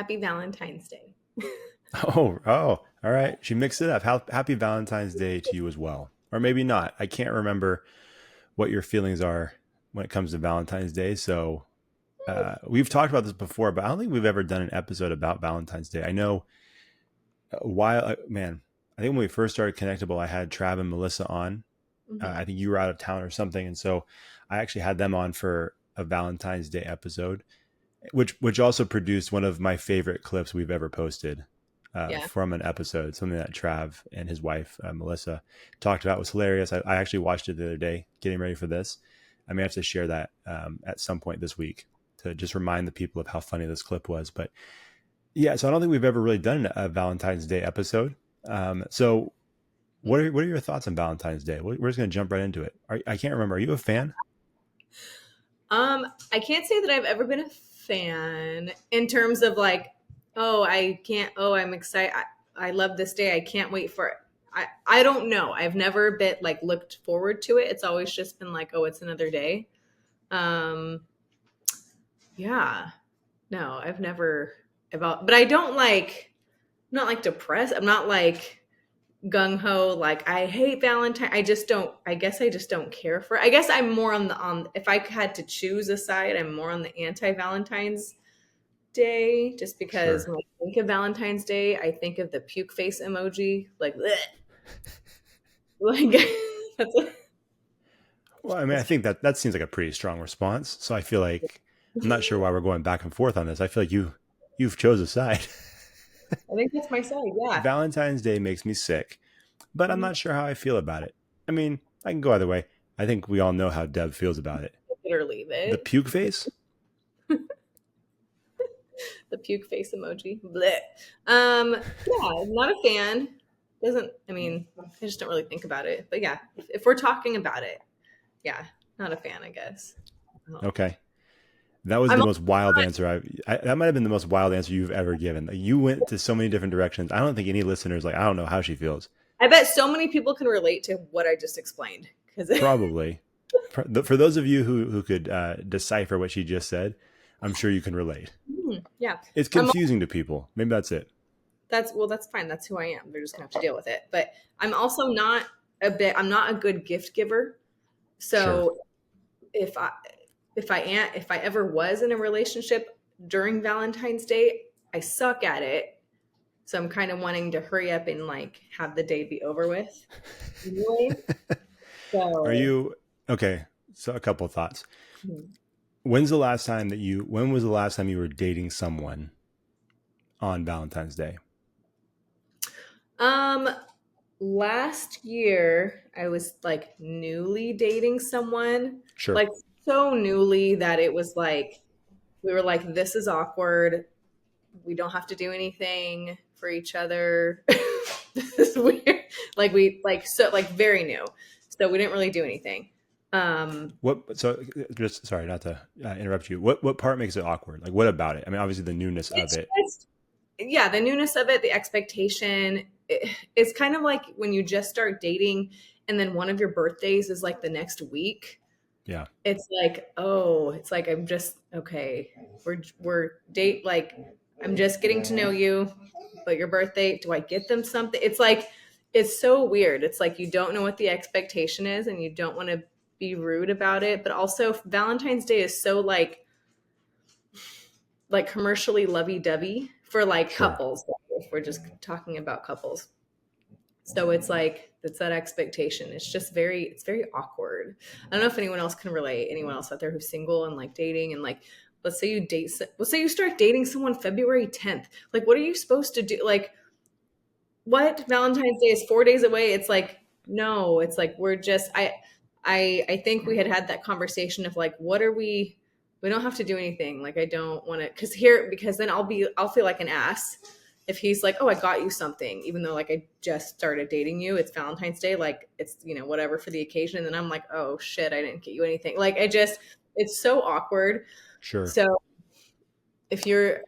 Happy Valentine's Day. Oh, all right. She mixed it up. Happy Valentine's Day to you as well. Or maybe not. I can't remember what your feelings are when it comes to Valentine's Day. So we've talked about this before, but I don't think we've ever done an episode about Valentine's Day. I know a while, man, I think when we first started Connectable, I had Trav and Melissa on. Mm-hmm. I think you were out of town or something. And so I actually had them on for a Valentine's Day episode, which also produced one of my favorite clips we've ever posted Yeah. from an episode. Something that Trav and his wife Melissa talked about was hilarious. I actually watched it the other day, getting ready for this. I may have to share that at some point this week to just remind the people of how funny this clip was. But yeah, so I don't think we've ever really done a Valentine's Day episode. So what are your thoughts on Valentine's Day? We're just going to jump right into it. I can't remember. Are you a fan? I can't say that I've ever been a fan in terms of like, oh, I'm excited. I love this day. I can't wait for it. I don't know. I've never been like looked forward to it. It's always just been like, oh, it's another day. Um, yeah, no, I've never about, but I don't like, I'm not like depressed. I'm not like gung ho. Like I hate Valentine. I just don't. I guess I just don't care for it. I guess I'm more on the on. If I had to choose a side, I'm more on the anti Valentine's Day, just because Sure. when I think of Valentine's Day, I think of the puke face emoji, like bleh. Like that's Well, I mean, I think that seems like a pretty strong response. So I feel like I'm not sure why we're going back and forth on this. I feel like you've chose a side. I think that's my side. Yeah, Valentine's Day makes me sick, but I'm Mhm. not sure how I feel about it. I mean, I can go either way. I think we all know how Deb feels about it. Take it or leave The it. puke face? The puke face emoji. Bleh. Yeah, not a fan. Doesn't. I mean, I just don't really think about it. But yeah, if we're talking about it, yeah, not a fan, I guess. Oh. Okay. That was I'm the also most wild not, answer that might have been the most wild answer you've ever given. Like, you went to so many different directions. I don't think any listeners like I don't know how she feels. I bet so many people can relate to what I just explained because Probably. For those of you who could decipher what she just said, I'm sure you can relate. yeah, It's I'm confusing to people. Maybe that's it. that's fine. That's who I am. They're just gonna have to deal with it. But I'm also not I'm not a good gift giver. Sure. So if I if I ever was in a relationship during Valentine's Day, I suck at it. So I'm kind of wanting to hurry up and like have the day be over with. Anyway. Are So you okay? So a couple of thoughts. hmm. When was the last time you were dating someone on Valentine's Day? um last year I was like newly dating someone, Sure. like so newly that it was like we were like, this is awkward. We don't have to do anything for each other. This is weird. Like we like so like very new. So we didn't really do anything. Um What? So just sorry not to interrupt you. What part makes it awkward? Like what about it? I mean, obviously the newness of it's it. just yeah, the newness of it, the expectation. It's kind of like when you just start dating and then one of your birthdays is like the next week. Yeah. It's like, oh, it's like I'm just okay. We're date like I'm just getting to know you, but your birthday, do I get them something? It's like it's so weird. It's like you don't know what the expectation is and you don't want to be rude about it, but also Valentine's Day is so like commercially lovey-dovey for like Sure. couples if we're just talking about couples. So it's like it's that expectation. It's very awkward. I don't know if anyone else can relate. Anyone else out there who's single and like dating and like let's say you start dating someone February 10th. Like what are you supposed to do? Like what? Valentine's Day is 4 days away. It's like no, it's like we're just I think we had that conversation of like what are we don't have to do anything. Like I don't want to because then I'll feel like an ass if he's like, "Oh, I got you something," even though like I just started dating you. It's Valentine's Day, like it's, whatever for the occasion, and then I'm like, "Oh shit, I didn't get you anything." Like it's so awkward. Sure. So if you're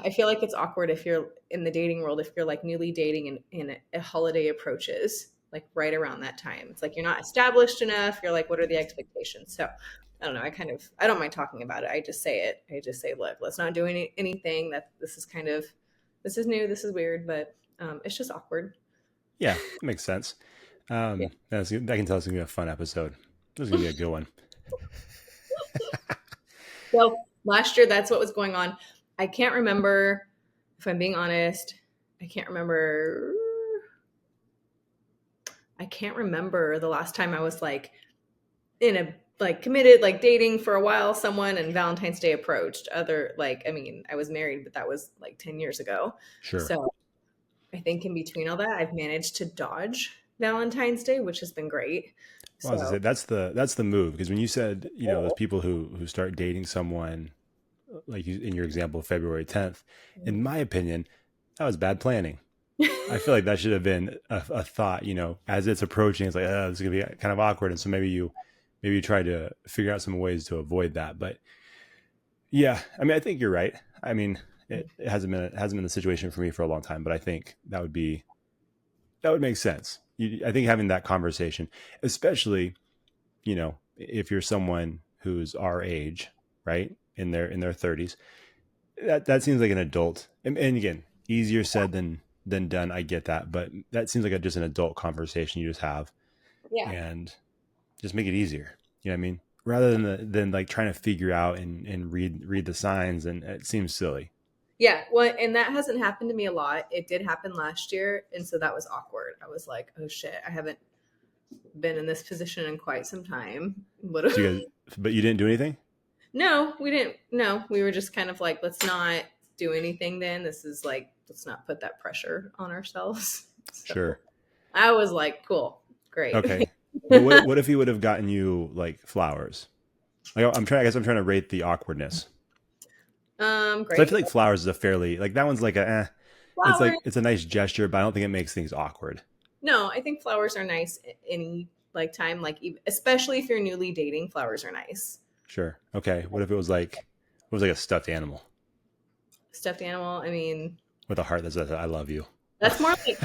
I feel like it's awkward if you're in the dating world if you're like newly dating and a holiday approaches. like right around that time. It's like you're not established enough. You're like, what are the expectations? So I don't know. I don't mind talking about it. I just say it. I just say, look, let's not do anything. That this is new. This is weird, but it's just awkward. Yeah, that makes sense. Yeah. I can tell it's gonna be a fun episode. This is gonna be a good one. So last year, that's what was going on. I can't remember, if I'm being honest. I can't remember. I can't remember the last time I was like in a like committed like dating for a while someone and Valentine's Day approached. Other like I mean, I was married, but that was like 10 years ago. Sure. So I think in between all that, I've managed to dodge Valentine's Day, which has been great. Well, as I So said, that's the move, because when you said, those people who start dating someone, like you, in your example, February 10th, in my opinion, that was bad planning. I feel like that should have been a thought, as it's approaching. It's like, oh, this is gonna be kind of awkward, and so maybe you try to figure out some ways to avoid that. But yeah, I mean, I think you're right. I mean, it hasn't been the situation for me for a long time, but I think that would make sense. I think having that conversation, especially, if you're someone who's our age, right, in their 30s, that seems like an adult. And again, easier said than done. I get that, but that seems like just an adult conversation you just have, yeah. and just make it easier. You know what I mean? Rather than like trying to figure out and read the signs, and it seems silly. Yeah, well, and that hasn't happened to me a lot. It did happen last year, and so that was awkward. I was like, "Oh shit, I haven't been in this position in quite some time." What? So but you didn't do anything? No, we didn't. No, we were just kind of like, let's not do anything. Then this is like, let's not put that pressure on ourselves. So Sure. I was like, cool, great. Okay. But what if he would have gotten you like flowers? Like I guess I'm trying to rate the awkwardness. So I Great. feel like flowers is a fairly, like, that one's like it's Flowers. like, it's a nice gesture, but I don't think it makes things awkward. No, I think flowers are nice any like time, like especially if you're newly dating. Flowers are nice. Sure. Okay. What if it was like a stuffed animal Stuffed animal. I mean, with a heart that says "I love you"? that's more like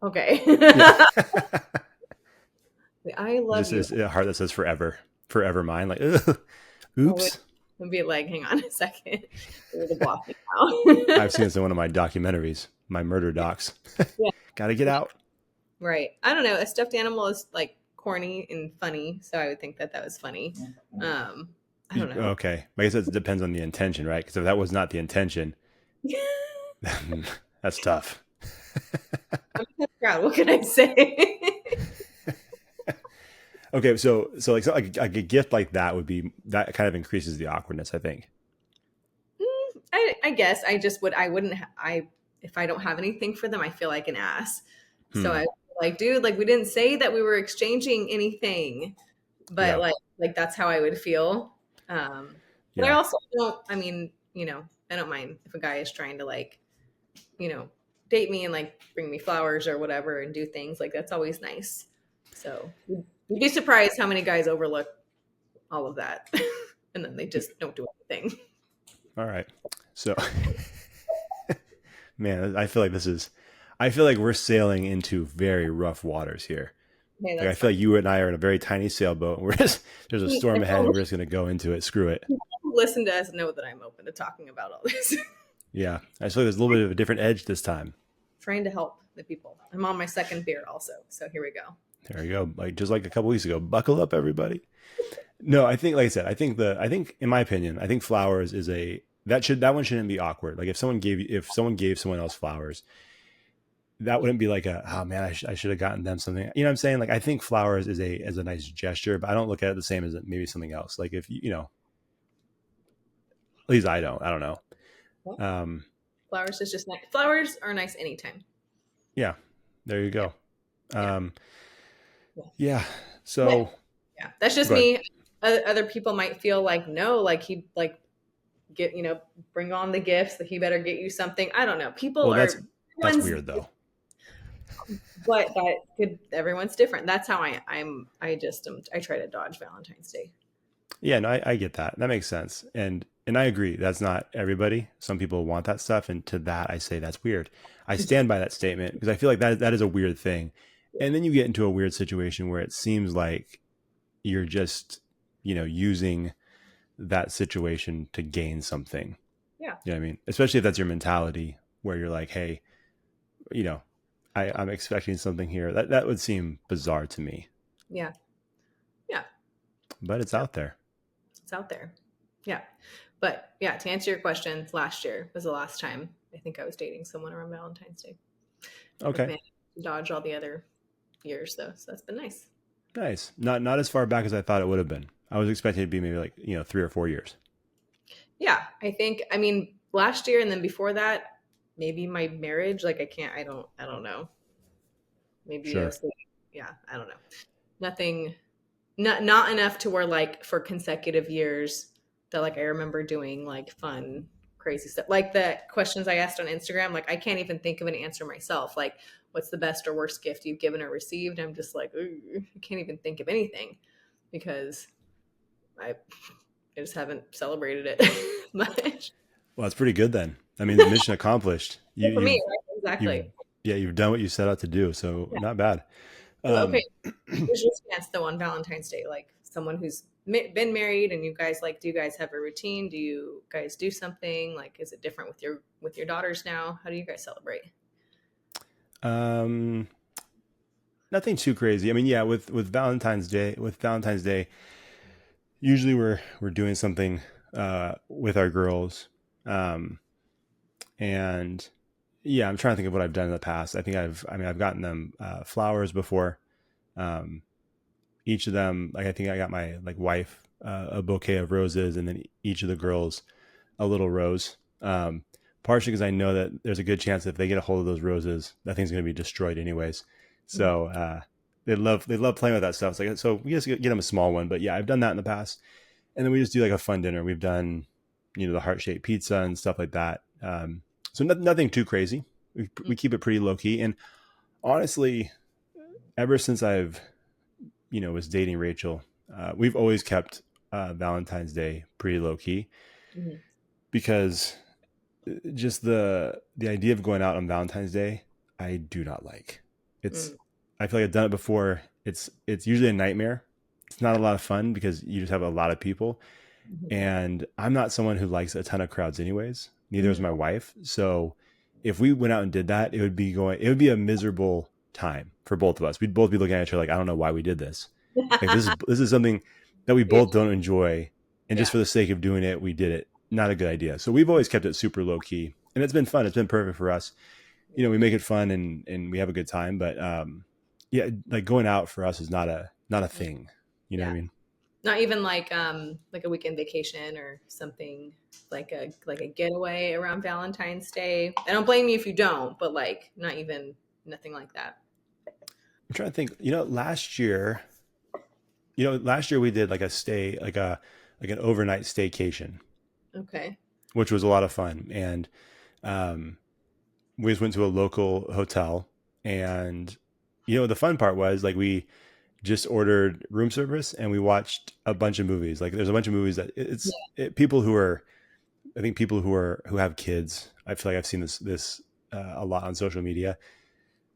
okay. Yeah. I love Just you. a heart that says "forever, forever mine." Like, ugh, I would oops. be like, hang on a second. There's a block I've now. seen this in one of my documentaries, my murder docs. Yeah, Got to get out. right. I don't know. A stuffed animal is like corny and funny, so I would think that was funny. I don't know. Okay. I guess it depends on the intention, right? Because if that was not the intention, that's tough. I'm kind of proud. What can I say? Okay, so like a gift like that would be, that kind of increases the awkwardness, I think. I guess I just would. I wouldn't. I if I don't have anything for them, I feel like an ass. So Hmm. I like, dude, like we didn't say that we were exchanging anything, but Yeah. like that's how I would feel. But I Yeah. also don't. I mean, I don't mind if a guy is trying to like, you know, date me and like bring me flowers or whatever and do things like that's always nice. So you'd be surprised how many guys overlook all of that, and then they just don't do anything. All right. So, man, I feel like we're sailing into very rough waters here. Hey, Like, I that's feel fine. like you and I are in a very tiny sailboat, and there's a storm ahead, and we're just going to go into it. Screw it. People who listen to us know that I'm open to talking about all this. Yeah. I feel like there's a little bit of a different edge this time. Trying to help the people. I'm on my second beer also, so here we go. There you go. Like, just like a couple weeks ago. Buckle up, everybody. No, I think, like I said, I think in my opinion, I think flowers is that one shouldn't be awkward. Like, if someone gave someone else flowers, that wouldn't be like oh man, I should have gotten them something. You know what I'm saying? Like, I think flowers is a nice gesture, but I don't look at it the same as maybe something else. Like, if at least I don't know. Well, Um, flowers is just nice. Flowers are nice anytime. yeah, there you Yeah, go. yeah, Um, yeah. yeah. Yeah, So yeah. That's just go ahead. me. Other people might feel like no, like he like get bring on the gifts that he better get you something. I don't know. People Well, are that's everyone's weird though. but that could everyone's different. That's how I try to dodge Valentine's Day. Yeah, no, I get that. That makes sense. And I agree. That's not everybody. Some people want that stuff, and to that I say that's weird. I stand by that statement because I feel like that is a weird thing. Yeah. And then you get into a weird situation where it seems like you're just, using that situation to gain something. Yeah. You know what I mean? Especially if that's your mentality where you're like, hey, you know, I'm expecting something here. That would seem bizarre to me, Yeah. Yeah. but it's Yep. out there. It's out there. Yeah. But yeah, to answer your question, last year was the last time I think I was dating someone around Valentine's Day. I've Okay. managed to dodge all the other years though, so that's been nice. Nice. Not as far back as I thought it would have been. I was expecting it to be maybe like, 3 or 4 years. Yeah, I think I mean last year and then before that, maybe my marriage. Like I don't know. Maybe I Sure. was yeah, I don't know. Nothing not enough to where like for consecutive years that like I remember doing like fun crazy stuff. Like the questions I asked on Instagram, like I can't even think of an answer myself. Like what's the best or worst gift you've given or received? I'm just like, ooh, I can't even think of anything because I I just haven't celebrated it much. Well, that's pretty good then. I mean, mission accomplished. Good for me, right? You've, Exactly. yeah, you've done what you set out to do. So Yeah. not bad. Okay. Um, Who's your stance though on Valentine's Day? Like someone who's been married, and you guys like, do you guys have a routine? Do you guys do something? Like, is it different with your daughters now? How do you guys celebrate? um, nothing too crazy. I mean, yeah, with Valentine's Day, usually we're doing something with our girls. Um, and yeah, I'm trying to think of what I've done in the past. I've gotten them flowers before. Um, each of them, like I think I got my like wife a bouquet of roses, and then each of the girls a little rose. Partially because I know that there's a good chance that if they get a hold of those roses, that thing's going to be destroyed anyways. Mhm. So they love playing with that stuff. So we just get them a small one. But yeah, I've done that in the past, and then we just do like a fun dinner. We've done the heart shaped pizza and stuff like that. So nothing too crazy. We keep it pretty low key. And honestly, ever since I've was dating Rachel, we've always kept Valentine's Day pretty low key Mhm. because just the idea of going out on Valentine's Day, I do not like. It's Mhm. I feel like I've done it before. It's usually a nightmare. It's not a lot of fun because you just have a lot of people, Mhm. and I'm not someone who likes a ton of crowds anyways. Neither is Mhm. my wife. So if we went out and did that, it would be a miserable time for both of us. We'd both be looking at each other like, I don't know why we did this. Like this is something that we Yeah. both don't enjoy, and just Yeah. for the sake of doing it, we did it. Not a good idea. So we've always kept it super low key, and it's been fun. It's been perfect for us. We make it fun and we have a good time. But yeah, like going out for us is not a thing. You know what Yeah. I mean? Not even like a weekend vacation or something like a getaway around Valentine's Day. I don't blame you if you don't, but like not even nothing like that. I'm trying to think. Last year we did like a stay, like an overnight staycation, Okay. which was a lot of fun. And um, we just went to a local hotel, and the fun part was like we just ordered room service and we watched a bunch of movies. Like there's a bunch of movies that people who are, I think people who have kids. I feel like I've seen this a lot on social media.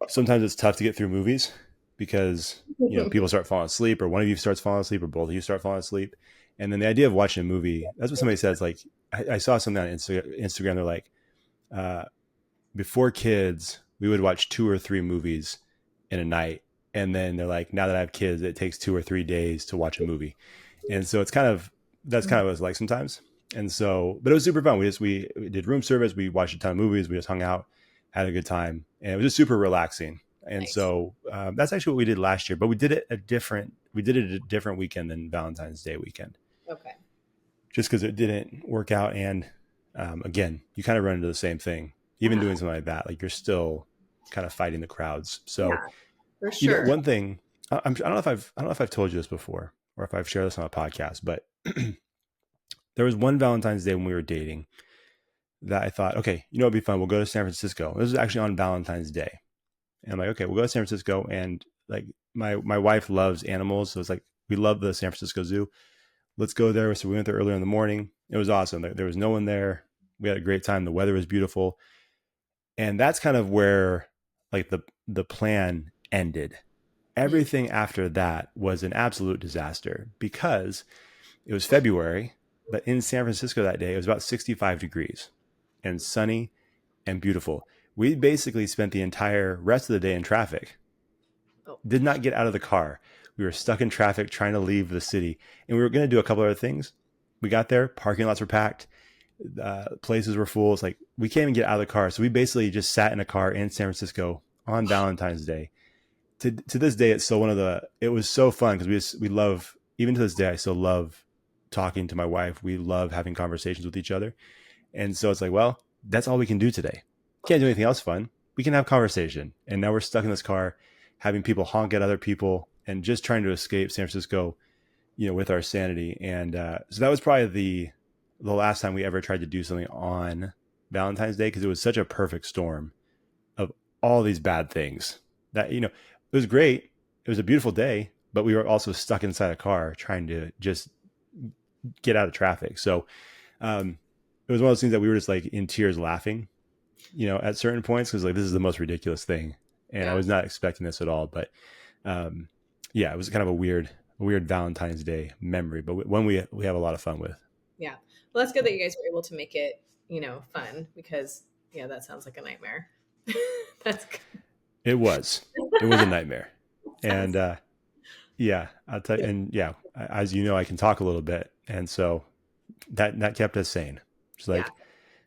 Sometimes it's tough to get through movies because people start falling asleep, or one of you starts falling asleep, or both of you start falling asleep. And then the idea of watching a movie, that's what somebody says. Like I saw something on Instagram. They're like, uh, before kids, we would watch 2 or 3 movies in a night. And then they're like, now that I have kids, it takes 2 or 3 days to watch a movie. And so that's kind of what it's like sometimes. And so, but it was super fun. We did room service. We watched a ton of movies. We just hung out, had a good time, and it was just super relaxing. And Nice. so that's actually what we did last year. But we did it a different weekend than Valentine's Day weekend, Okay. just because it didn't work out. And again, you kind of run into the same thing, even Uh-huh. doing something like that. Like you're still kind of fighting the crowds. So Yeah, for sure. one thing I don't know if I've told you this before or if I've shared this on a podcast, but there was one Valentine's Day when we were dating that I thought, okay, it'd be fun. We'll go to San Francisco. This was actually on Valentine's Day, and I'm like, okay, we'll go to San Francisco. And like my wife loves animals, so it's like we love the San Francisco Zoo. Let's go there. So we went there earlier in the morning. It was awesome. There was no one there. We had a great time. The weather was beautiful, and that's kind of where like the plan ended. Mm. Everything after that was an absolute disaster because it was February, but in San Francisco that day, it was about 65 degrees and sunny and beautiful. We basically spent the entire rest of the day in traffic, Oh did not gosh. get out of the car. We were stuck in traffic trying to leave the city, and we were going to do a couple other things. We got there, parking lots were packed, places were full. It's like we can't even get out of the car. So we basically just sat in a car in San Francisco on Valentine's Day. To this day, it's still one of the. It was so fun because we love, even to this day, I still love talking to my wife. We love having conversations with each other, and so it's like, well, that's all we can do today. Can't do anything else fun. We can have conversation, and now we're stuck in this car, having people honk at other people, and just trying to escape San Francisco, with our sanity. And so that was probably the last time we ever tried to do something on Valentine's Day because it was such a perfect storm of all these bad things that it was great. It was a beautiful day, but we were also stuck inside a car trying to just get out of traffic. So it was one of those things that we were just like in tears laughing, at certain points because like this is the most ridiculous thing, and I Yeah. was not expecting this at all. But um, yeah, it was kind of a weird Valentine's Day memory, but one we have a lot of fun with. Yeah. Well, that's good that you guys were able to make it, fun because yeah, that sounds like a nightmare. That's good. It was a nightmare, and Sounds yeah, I'll tell you, good. and yeah, as you know, I can talk a little bit, and so that kept us sane. Just Yeah. like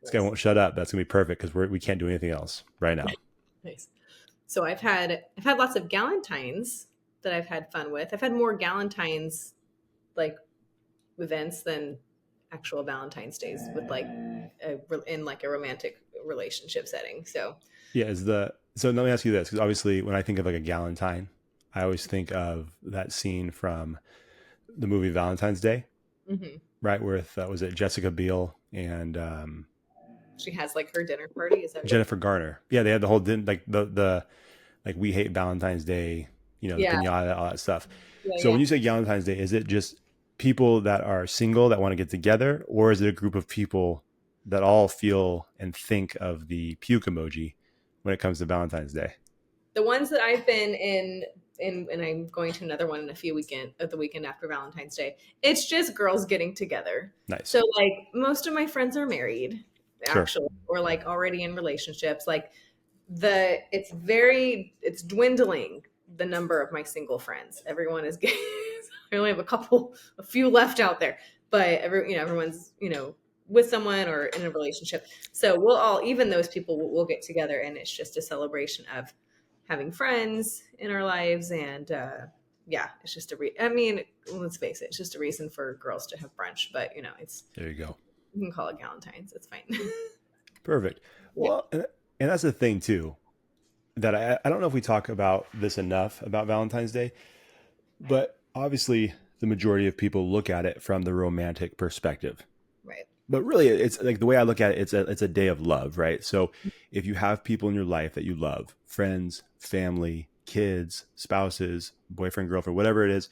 this guy Nice. won't shut up. That's gonna be perfect because we can't do anything else right now. Nice. So I've had lots of Galentines that I've had fun with. I've had more Galentines like events than actual Valentine's days with like in like a romantic relationship setting. So Yeah, so let me ask you this because obviously when I think of like a Galentine, I always think of that scene from the movie Valentine's Day, mhm. right? With was it Jessica Biel and She has like her dinner party. Is that what you're? Jennifer Garner? Yeah, they had the whole like the like we hate Valentine's Day, the Yeah, pinata, all that stuff. yeah, So yeah. when you say Valentine's Day, is it just people that are single that want to get together, or is it a group of people that all feel and think of the puke emoji when it comes to Valentine's Day? The ones that I've been in, and I'm going to another one in a few the weekend after Valentine's Day. It's just girls getting together. Nice. So like most of my friends are married, Sure. actually, or like already in relationships. Like it's dwindling the number of my single friends. Everyone is getting. I only have a few left out there, but everyone's with someone or in a relationship. So we'll all, even those people, will get together, and it's just a celebration of having friends in our lives, and yeah, it's just I mean, let's face it, it's just a reason for girls to have brunch, but it's There you go. you can call it Galentine's. It's fine. Perfect. Yeah. Well, and that's the thing too that I don't know if we talk about this enough about Valentine's Day, but obviously the majority of people look at it from the romantic perspective. Right. But really, it's like the way I look at it, it's a day of love, right? So if you have people in your life that you love, friends, family, kids, spouses, boyfriend, girlfriend, whatever it is,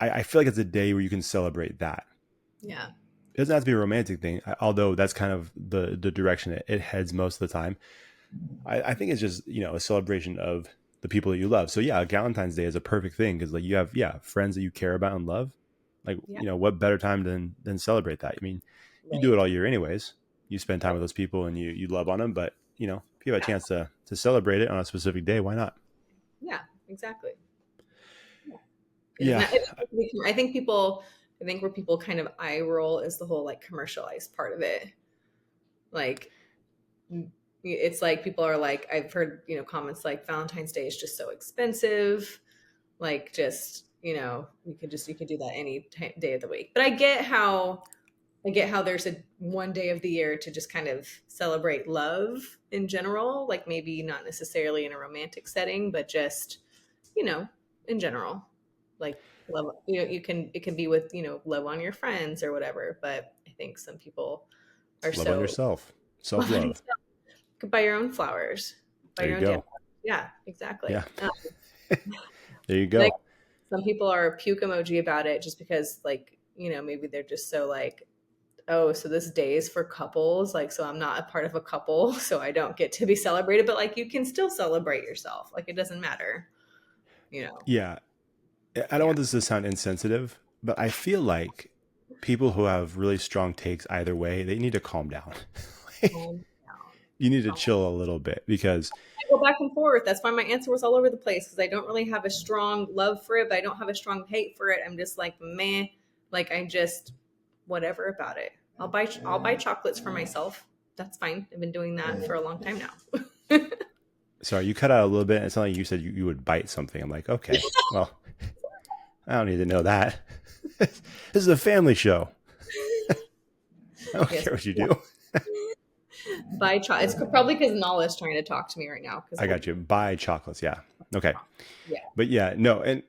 I feel like it's a day where you can celebrate that. Yeah. It doesn't have to be a romantic thing, although that's kind of the direction it heads most of the time. I think it's just a celebration of the people that you love. So yeah, Valentine's Day is a perfect thing because like you have friends that you care about and love. Like Yeah. what better time than celebrate that? I mean, you do Right. it all year anyways. You spend time Right. with those people and you love on them, but if you have a Yeah. chance to celebrate it on a specific day, why not? Yeah. Exactly. Yeah. It's Yeah, not, I think where people kind of eye roll is the whole like commercialized part of it. Like it's like people are like, I've heard comments like Valentine's Day is just so expensive, like just you could do that any day of the week. But I get how there's a one day of the year to just kind of celebrate love in general, like maybe not necessarily in a romantic setting, but just you know in general, like love. It can be with love on your friends or whatever. But I think some people are love on so yourself, self love on love. yourself. Buy your own flowers, buy There you your own damn go. flowers. Yeah, exactly. Yeah, there you Like go. some people are puke emoji about it just because like maybe they're just so like, oh, so this day is for couples, like so I'm not a part of a couple, so I don't get to be celebrated, but like you can still celebrate yourself, like it doesn't matter. you know. Yeah. I don't Yeah. want this to sound insensitive, but I feel like people who have really strong takes either way, they need to calm down. Calm down. You need to Calm. chill a little bit because I go back and forth. That's why my answer was all over the place because I don't really have a strong love for it, but I don't have a strong hate for it. I'm just like meh, like I just whatever about it. I'll buy chocolates for myself. That's fine. I've been doing that for a long time now. sorry, you cut out a little bit. It's not like you said you would bite something. I'm like, okay, well, I don't need to know that. This is a family show. I don't Yes, care what you do. buy chocolate. It's probably because Nala's trying to talk to me right now because I we're got you. Buy chocolates. Yeah. Okay. yeah. But yeah, no, and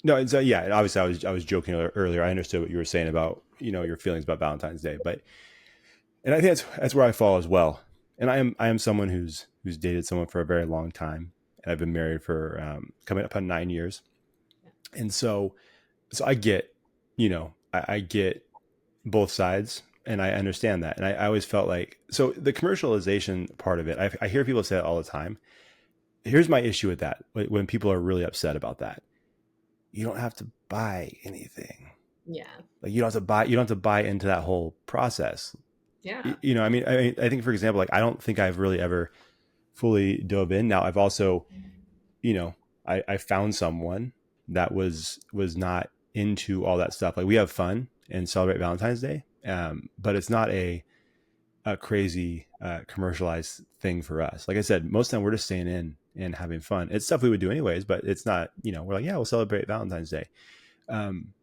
no, and so yeah, obviously I was joking earlier. I understood what you were saying about, your feelings about Valentine's Day, but and I think that's where I fall as well. And I am someone who's dated someone for a very long time, and I've been married for coming up on 9 years. And so I get, I get both sides, and I understand that. And I always felt like, so the commercialization part of it, I hear people say it all the time. Here's my issue with that: when people are really upset about that, you don't have to buy anything. Yeah. Like you don't have to buy into that whole process. Yeah. I think, for example, like I don't think I've really ever fully dove in. Now I've also, you know, I found someone that was not into all that stuff. Like we have fun and celebrate Valentine's Day, but it's not a crazy commercialized thing for us. Like I said, most of the time we're just staying in and having fun. It's stuff we would do anyways, but it's not. We're like, yeah, we'll celebrate Valentine's Day. Um,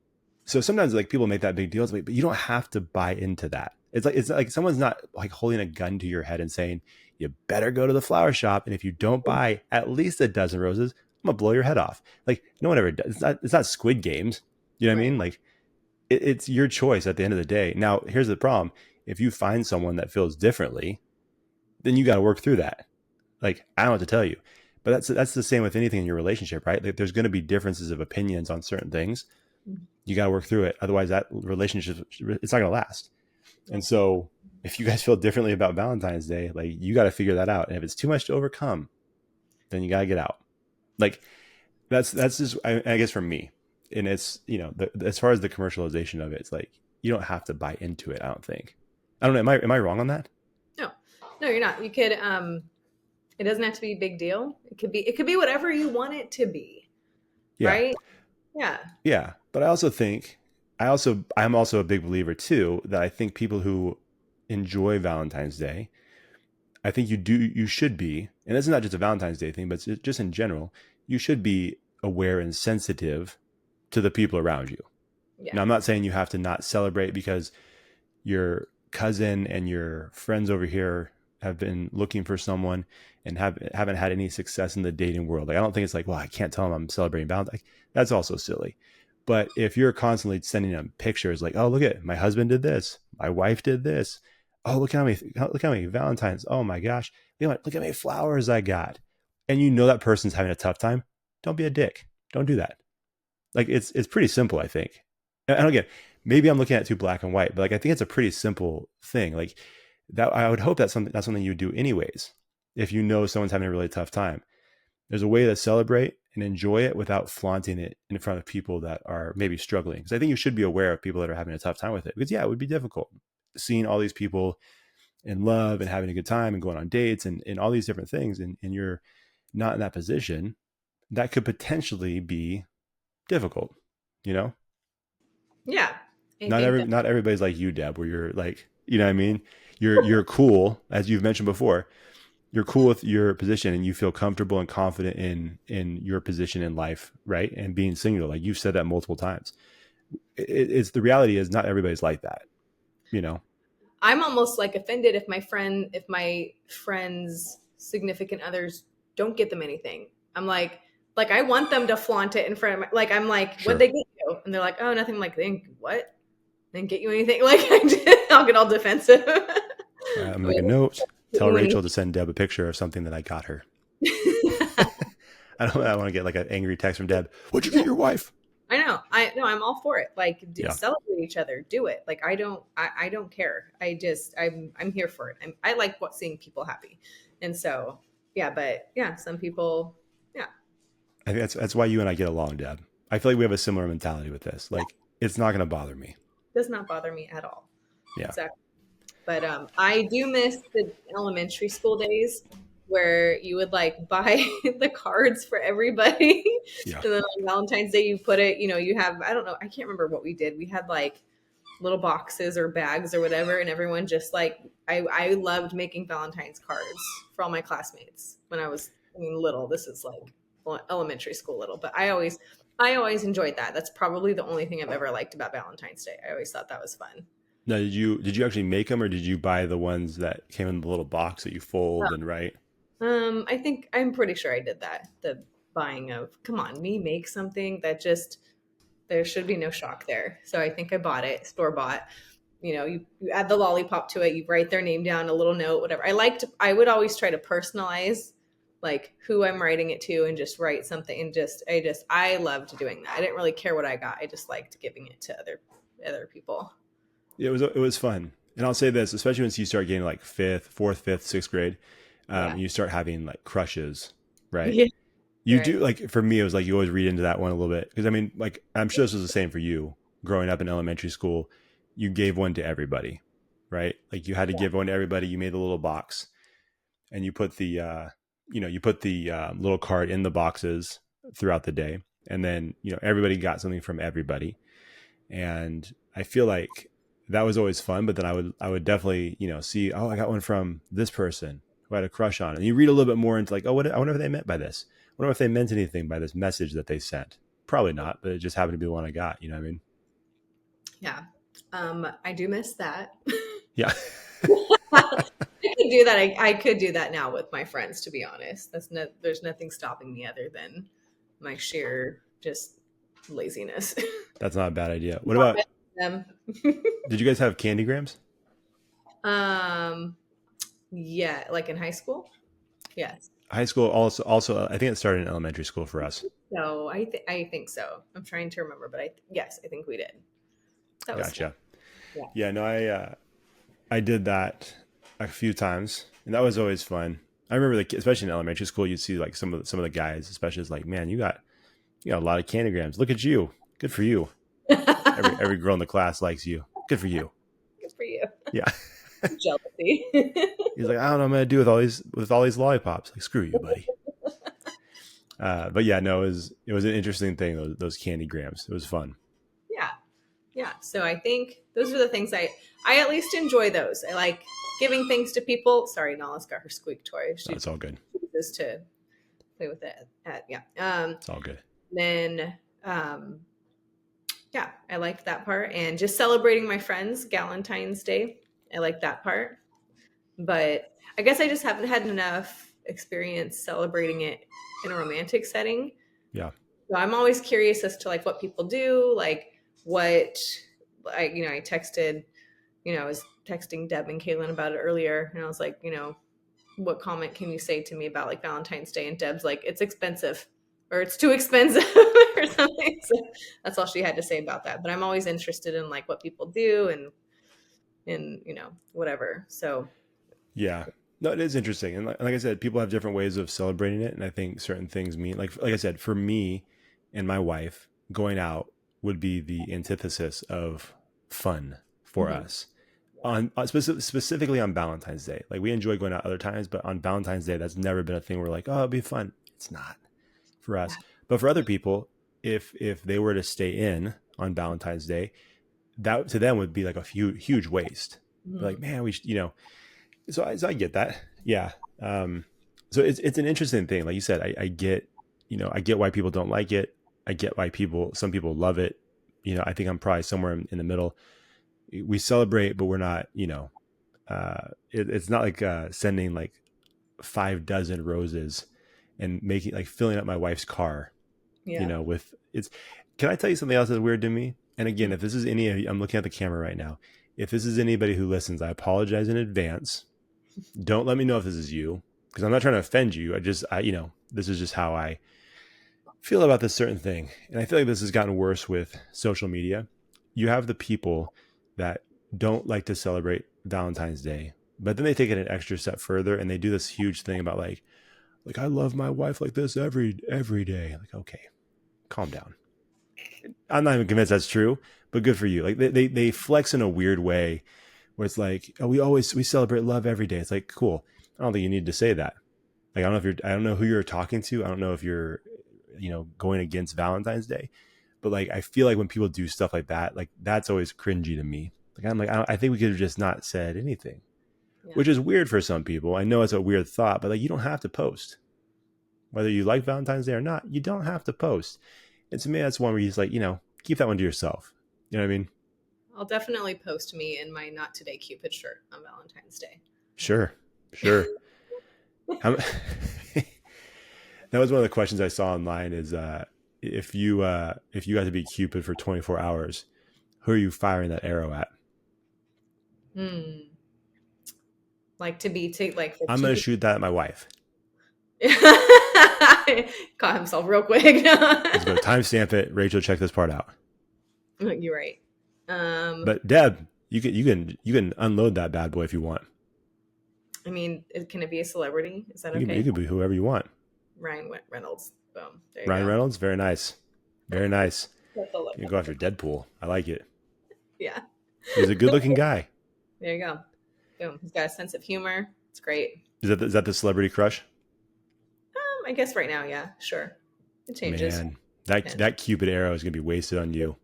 so sometimes like people make that big deal, but you don't have to buy into that. It's like someone's not like holding a gun to your head and saying you better go to the flower shop, and if you don't buy at least a dozen roses, I'm gonna blow your head off. Like no one ever does. It's not Squid Games. You know what I Right. mean? Like it's your choice at the end of the day. Now here's the problem: if you find someone that feels differently, then you got to work through that. Like I don't know what to tell you, but that's the same with anything in your relationship, right? Like there's going to be differences of opinions on certain things. You got to work through it. Otherwise, that relationship, it's not going to last. And so, if you guys feel differently about Valentine's Day, like you got to figure that out. And if it's too much to overcome, then you got to get out. Like that's just, I guess, for me. And it's as far as the commercialization of it, it's like you don't have to buy into it. I don't think. I don't know. Am I wrong on that? No, no, you're not. You could. It doesn't have to be a big deal. It could be. It could be whatever you want it to be. Yeah, Right. Yeah. yeah. But I also think I'm also a big believer too that I think people who enjoy Valentine's Day, I think you should be, and it's not just a Valentine's Day thing, but it's just in general, you should be aware and sensitive to the people around you. Yeah. Now, I'm not saying you have to not celebrate because your cousin and your friends over here have been looking for someone and haven't had any success in the dating world. Like I don't think it's like, well, I can't tell them I'm celebrating Valentine's. Like, that's also silly. But if you're constantly sending them pictures like, oh, look at my husband did this, my wife did this. Oh, look how many Valentines. Oh my gosh, look how many flowers I got. And that person's having a tough time. Don't be a dick. Don't do that. Like it's pretty simple, I think. And again, maybe I'm looking at it too black and white, but like I think it's a pretty simple thing. Like that, I would hope that's something you would do anyways. If someone's having a really tough time, there's a way to celebrate and enjoy it without flaunting it in front of people that are maybe struggling. Because I think you should be aware of people that are having a tough time with it. Because yeah, it would be difficult seeing all these people in love and having a good time and going on dates and all these different things, and you're not in that position. That could potentially be difficult, you know. Yeah. I not think every that. not everybody's like you, Deb, where you're like, what I mean? You're cool, as you've mentioned before. You're cool with your position and you feel comfortable and confident in your position in life, right? And being single, like you've said that multiple times. It's the reality is not everybody's like that, you know. I'm almost like offended if my friends' significant others don't get them anything. I'm like I want them to flaunt it in front of my, like I'm like, what'd Sure. they get you? And they're like, oh, nothing. I'm like, they didn't what? They didn't get you anything? Like I'll get all defensive. I'm gonna make a note. Get Tell you Rachel to send Deb a picture of something that I got her. anything. I want to get like an angry text from Deb. What'd you get your wife? I know. I no, I'm all for it. Like Yeah. celebrate each other. Do it. Like I don't care. I'm here for it. I like seeing people happy. And so, yeah, but yeah, some people, yeah. I think that's why you and I get along, Deb. I feel like we have a similar mentality with this. Yeah, Like, it's not going to bother me. does not bother me at all. Yeah. Exactly. But I do miss the elementary school days where you would like buy the cards for everybody. Yeah. And then on Valentine's Day, you put it, you have, I don't know, I can't remember what we did. We had like little boxes or bags or whatever. And everyone just like, I loved making Valentine's cards for all my classmates when I mean, little. This is like elementary school little, but I always enjoyed that. That's probably the only thing I've ever liked about Valentine's Day. I always thought that was fun. Now, did you actually make them, or did you buy the ones that came in the little box that you fold and write? I'm pretty sure I did that. The buying of, come on, me make something that just there should be no shock there. So I think I bought it, store bought. You add the lollipop to it, you write their name down, a little note, whatever. I would always try to personalize like who I'm writing it to and just write something and I loved doing that. I didn't really care what I got. I just liked giving it to other people. It was fun. And I'll say this, especially once you start getting like fourth, fifth, sixth grade, Yeah. you start having like crushes, right? Yeah. You Right. do, like, for me, it was like you always read into that one a little bit. Because I mean, like, I'm sure this was the same for you growing up in elementary school. You gave one to everybody, right? Like, you had to Yeah. give one to everybody. You made a little box and you put the little card in the boxes throughout the day. And then, everybody got something from everybody. And I feel like that was always fun. But then I would definitely, see, oh, I got one from this person who I had a crush on. And you read a little bit more into like, oh, I wonder what they meant by this. I wonder if they meant anything by this message that they sent. Probably not, but it just happened to be the one I got. You know what I mean? Yeah. I do miss that. Yeah. I could do that. I could do that now with my friends, to be honest. There's nothing stopping me other than my sheer just laziness. That's not a bad idea. What Not about, missing did you guys have candygrams? them. Yeah, like in high school. Yes. High school also, I think it started in elementary school for us. So I think so. I'm trying to remember, but yes, I think we did. That was fun. Gotcha. Yeah. Yeah, no, I did that a few times, and that was always fun. I remember, especially in elementary school, you'd see like some of the guys, especially, is like, man, you got a lot of candygrams. Look at you. Good for you. Every girl in the class likes you. Good for you. Good for you. Yeah. Jealousy. He's like, I don't know what I'm gonna do with all these lollipops. Like, screw you, buddy. But yeah, no, it was an interesting thing. Those candygrams. It was fun. Yeah. Yeah. So I think those are the things I at least enjoy those. I like giving things to people. Sorry, Nala's got her squeak toy. She It's all good. chooses to play with it. Yeah. It's all good. Then yeah, I liked that part. And just celebrating my friends, Valentine's Day. I like that part. But I guess I just haven't had enough experience celebrating it in a romantic setting. Yeah. So I'm always curious as to like what people do, like what I texted, I was texting Deb and Kaylin about it earlier, and I was like, what comment can you say to me about like Valentine's Day? And Deb's like, it's expensive or it's too expensive or something. So that's all she had to say about that. But I'm always interested in like what people do and whatever. So Yeah. No, it is interesting. And like I said, people have different ways of celebrating it. And I think certain things mean, like I said, for me and my wife, going out would be the antithesis of fun for mhm. us. Specifically on Valentine's Day. Like, we enjoy going out other times, but on Valentine's Day, that's never been a thing where we're like, oh, it'll be fun. It's not for us. But for other people, if they were to stay in on Valentine's Day, that to them would be like a huge waste. They're like, Mhm. man, so I get that. Yeah. So it's an interesting thing. Like you said, I get, I get why people don't like it. I get why some people love it. I think I'm probably somewhere in the middle. We celebrate, but we're not, it's not like sending like 6 roses and making, like, filling up my wife's car, Yeah. with it's. Can I tell you something else that's weird to me? And again, Mhm. if this is any of you, I'm looking at the camera right now. If this is anybody who listens, I apologize in advance. Don't let me know if this is you, because I'm not trying to offend you. This is just how I feel about this certain thing. And I feel like this has gotten worse with social media. You have the people that don't like to celebrate Valentine's Day, but then they take it an extra step further and they do this huge thing about like, Like, I love my wife like this every day. Like, okay, calm down. I'm not even convinced that's true, but good for you. Like they flex in a weird way where it's like, oh, we celebrate love every day. It's like, cool. I don't think you need to say that. Like, I don't know who you're talking to. I don't know if you're, going against Valentine's Day, but like, I feel like when people do stuff like that, like that's always cringy to me. Like, I'm like, I think we could have just not said anything, Yeah. which is weird for some people. I know it's a weird thought, but like, you don't have to post. Whether you like Valentine's Day or not, you don't have to post. And to me, that's one where you just like, keep that one to yourself. You know what I mean? I'll definitely post me in my Not Today Cupid shirt on Valentine's Day. Sure. How, that was one of the questions I saw online is if you got to be Cupid for 24 hours, who are you firing that arrow at? Like to be like I'm going to shoot that at my wife. Caught himself real quick. Let's go timestamp it. Rachel, check this part out. You're right. But Deb, you can unload that bad boy if you want. I mean, can it be a celebrity? Is that okay? You can be whoever you want. Ryan Reynolds. Boom. There you Ryan go. Reynolds, very nice. Very nice. That's a look. You can go after Deadpool. I like it. Yeah. He's a good looking guy. There you go. Boom. He's got a sense of humor. It's great. Is that the celebrity crush? I guess right now, yeah, sure. It changes. Man, that Cupid arrow is gonna be wasted on you.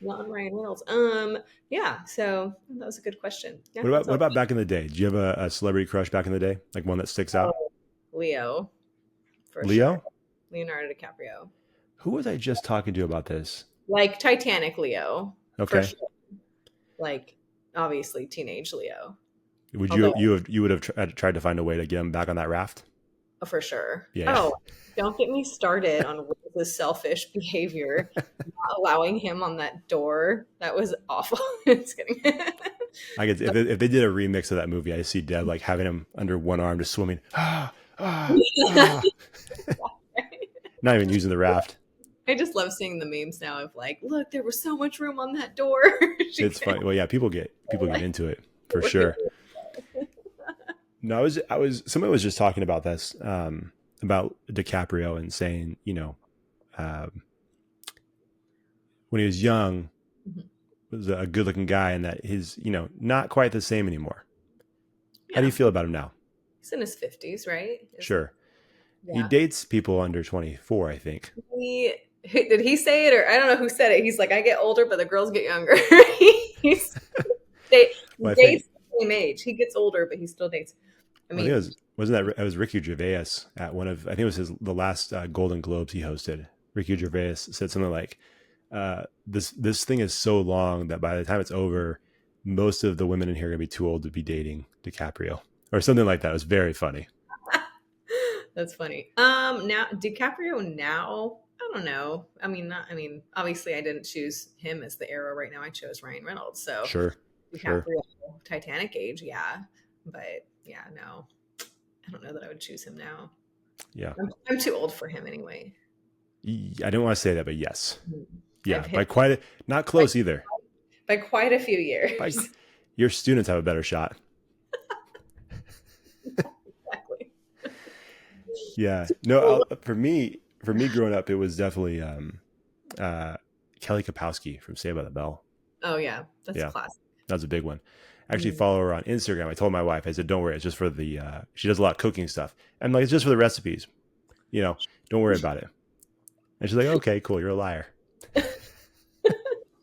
Not on Ryan Reynolds. Yeah. So that was a good question. Yeah, What about back in the day? Did you have a celebrity crush back in the day? Like one that sticks out? Leo. For Leo? Sure. Leonardo DiCaprio. Who was I just talking to about this? Like Titanic Leo. Okay. For sure. Like obviously teenage Leo. Would you would have tried to find a way to get him back on that raft? Oh, for sure. Yeah. Oh, don't get me started on the selfish behavior, not allowing him on that door. That was awful. Just kidding. I guess if they did a remix of that movie, I see Deb like having him under one arm just swimming. Not even using the raft. I just love seeing the memes now of like, look, there was so much room on that door. It's funny. Well, yeah, people get into it for sure. No, somebody was just talking about this, about DiCaprio and saying, when he was young, was a good looking guy and that his, not quite the same anymore. Yeah. How do you feel about him now? He's in his 50s, right? Sure. Yeah. He dates people under 24, I think. Did he say it? Or I don't know who said it. He's like, I get older, but the girls get younger. Dates the same age. He gets older, but he still dates. I mean, it was Ricky Gervais at one of, I think it was the last Golden Globes he hosted. Ricky Gervais said something like, this thing is so long that by the time it's over, most of the women in here are going to be too old to be dating DiCaprio or something like that. It was very funny. That's funny. Now DiCaprio now, I don't know. I mean, obviously I didn't choose him as the arrow right now. I chose Ryan Reynolds. So sure. DiCaprio, Titanic age. Yeah. But yeah, no, I don't know that I would choose him now. Yeah. I'm too old for him anyway. I don't want to say that, but yes. Yeah. Not close either. By quite a few years. Your students have a better shot. Exactly. Yeah. No, for me growing up, it was definitely Kelly Kapowski from Saved by the Bell. Oh yeah. That's classic. That was a big one. I actually follow her on Instagram. I told my wife, I said, don't worry. It's just for she does a lot of cooking stuff. I'm like, it's just for the recipes. Don't worry about it. And she's like, okay, cool. You're a liar.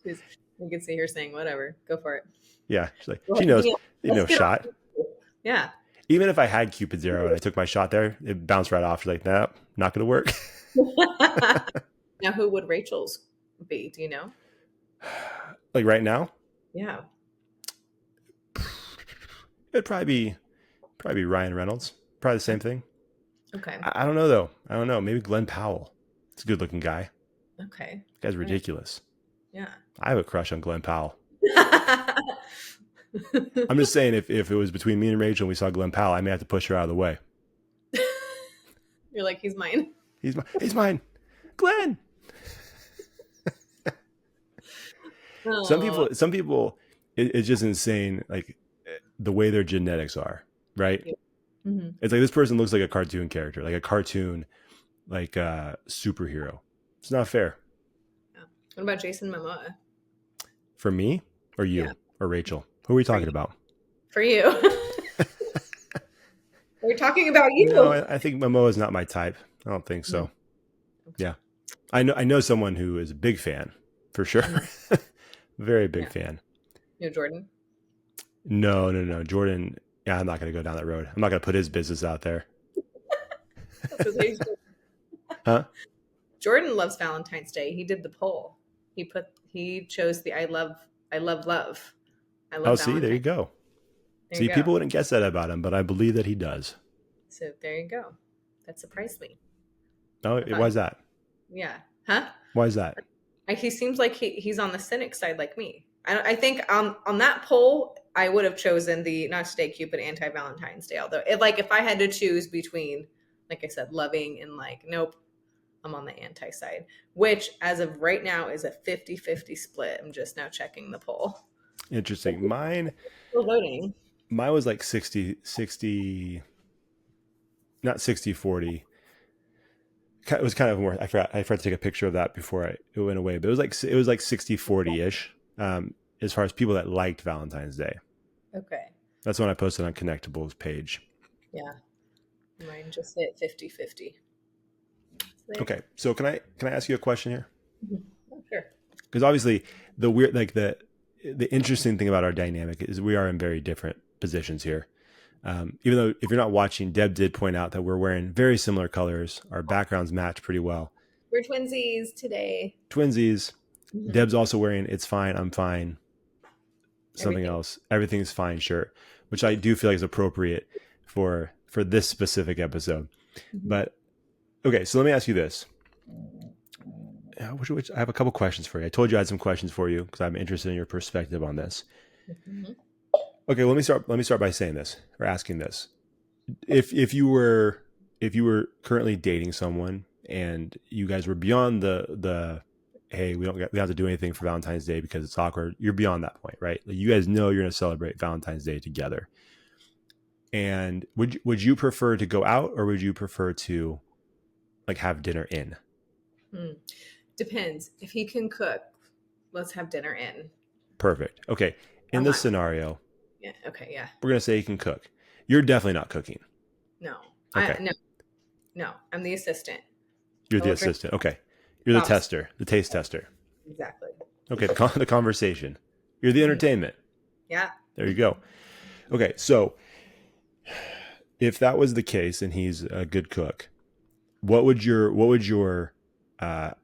You can see her saying, whatever, go for it. Yeah. She's like, she knows, shot. Yeah. Even if I had Cupid's arrow and I took my shot there, it bounced right off. She's like, nah, not going to work. Now, who would Rachel's be? Do you know? Like right now? Yeah. It'd probably be Ryan Reynolds. Probably the same thing. Okay. I don't know though. I don't know. Maybe Glenn Powell. It's a good looking guy. Okay. That guy's ridiculous. Yeah. I have a crush on Glenn Powell. I'm just saying if it was between me and Rachel and we saw Glenn Powell, I may have to push her out of the way. You're like, he's mine. He's mine. Glenn. Some people, it's just insane. Like the way their genetics are. right? Yeah. Mm-hmm. It's like this person looks like a cartoon character, like a cartoon, like superhero. It's not fair. Yeah. What about Jason Momoa? For me or Yeah, you or Rachel? Who are we for talking you. about? For you. We're talking about No, you. I think Momoa is not my type. I don't think Mm, so. okay. Yeah. I know someone who is a big fan, for sure. Mhm. Very big Yeah. fan. No, Jordan. No. Jordan, yeah, I'm not going to go down that road. I'm not going to put his business out there. That's what they do. Huh? Jordan loves Valentine's Day. He did the poll. He chose the I love love. I Oh, love see, there you Valentine. go. There you See, go. people wouldn't guess that about him, but I believe that he does. So there you go. That surprised me. Oh, I thought why he, is that? yeah. Huh? Why is that? He seems like he's on the cynic side like me. I think on that poll, I would have chosen the not to stay cute, but anti Valentine's Day. Although, if I had to choose between, like I said, loving and like, nope, I'm on the anti side, which as of right now is a 50-50 split. I'm just now checking the poll. Interesting. Still voting. Mine was like 60, not 60-40. It was kind of more, I forgot to take a picture of that before it went away, but it was like 60-40 ish. As far as people that liked Valentine's Day. Okay. That's when I posted on Connectable's page. Yeah. Mine just hit 50-50. There. Okay. So can I ask you a question here? Mhm. Oh, sure. Because obviously the interesting thing about our dynamic is we are in very different positions here. Even though if you're not watching, Deb did point out that we're wearing very similar colors. Our backgrounds match pretty well. We're twinsies today. Twinsies. Mhm. Deb's also wearing "It's Fine, I'm Fine" something Everything. else. Everything's fine shirt, which I do feel like is appropriate for this specific episode. Mhm. But okay, so let me ask you this. I have a couple questions for you. I told you I had some questions for you because I'm interested in your perspective on this. Mhm. Okay, let me start by saying this or asking this. If you were currently dating someone and you guys were beyond the hey, we have to do anything for Valentine's Day because it's awkward. You're beyond that point, right? Like you guys know you're going to celebrate Valentine's Day together. And would you prefer to go out or would you prefer to like have dinner in? Hmm. Depends. If he can cook, let's have dinner in. Perfect. Okay. In I'm this not. scenario, Yeah. Okay. Yeah. we're going to say he can cook. You're definitely not cooking. No. Okay. No. I'm the assistant. You're I the will drink assistant. Okay. You're the props. tester, the taste tester. Exactly. Okay. The conversation. You're the Mhm. entertainment. Yeah. There you go. Okay. So if that was the case and he's a good cook, what would your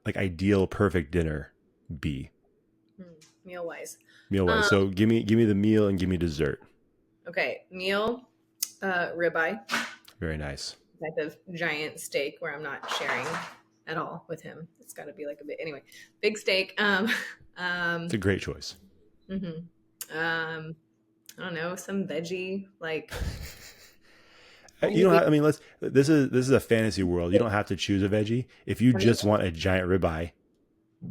like ideal perfect dinner be Meal wise. meal wise? Um. So give me the meal and give me dessert. Okay. Meal. Ribeye. Very nice. Type of giant steak where I'm not sharing at all with him. It's got to be like a bit. Anyway, big steak. It's a great choice. Mhm. I don't know, some veggie like You don't only have, I mean, this is a fantasy world. You don't have to choose a veggie. If you I mean, just want a giant ribeye,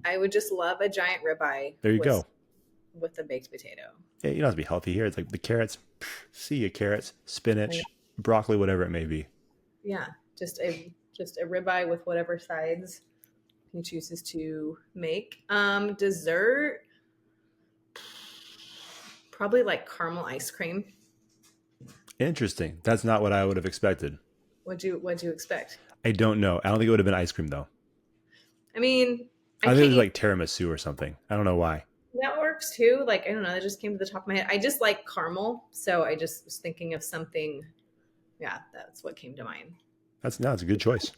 I would just love a giant ribeye there you go. with a baked potato. Yeah, you don't have to be healthy here. It's like the carrots, see you carrots, Like, spinach, broccoli, whatever it may be. yeah, just a ribeye with whatever sides he chooses to make. Dessert probably like caramel ice cream. Interesting. That's not what I would have expected. What'd you expect? I don't know. I don't think it would have been ice cream though. I mean, I I think it can't was eat like tiramisu or something. I don't know why. that works too. Like I don't know, that just came to the top of my head. I just like caramel, so I just was thinking of something. Yeah, that's what came to mind. It's a good choice.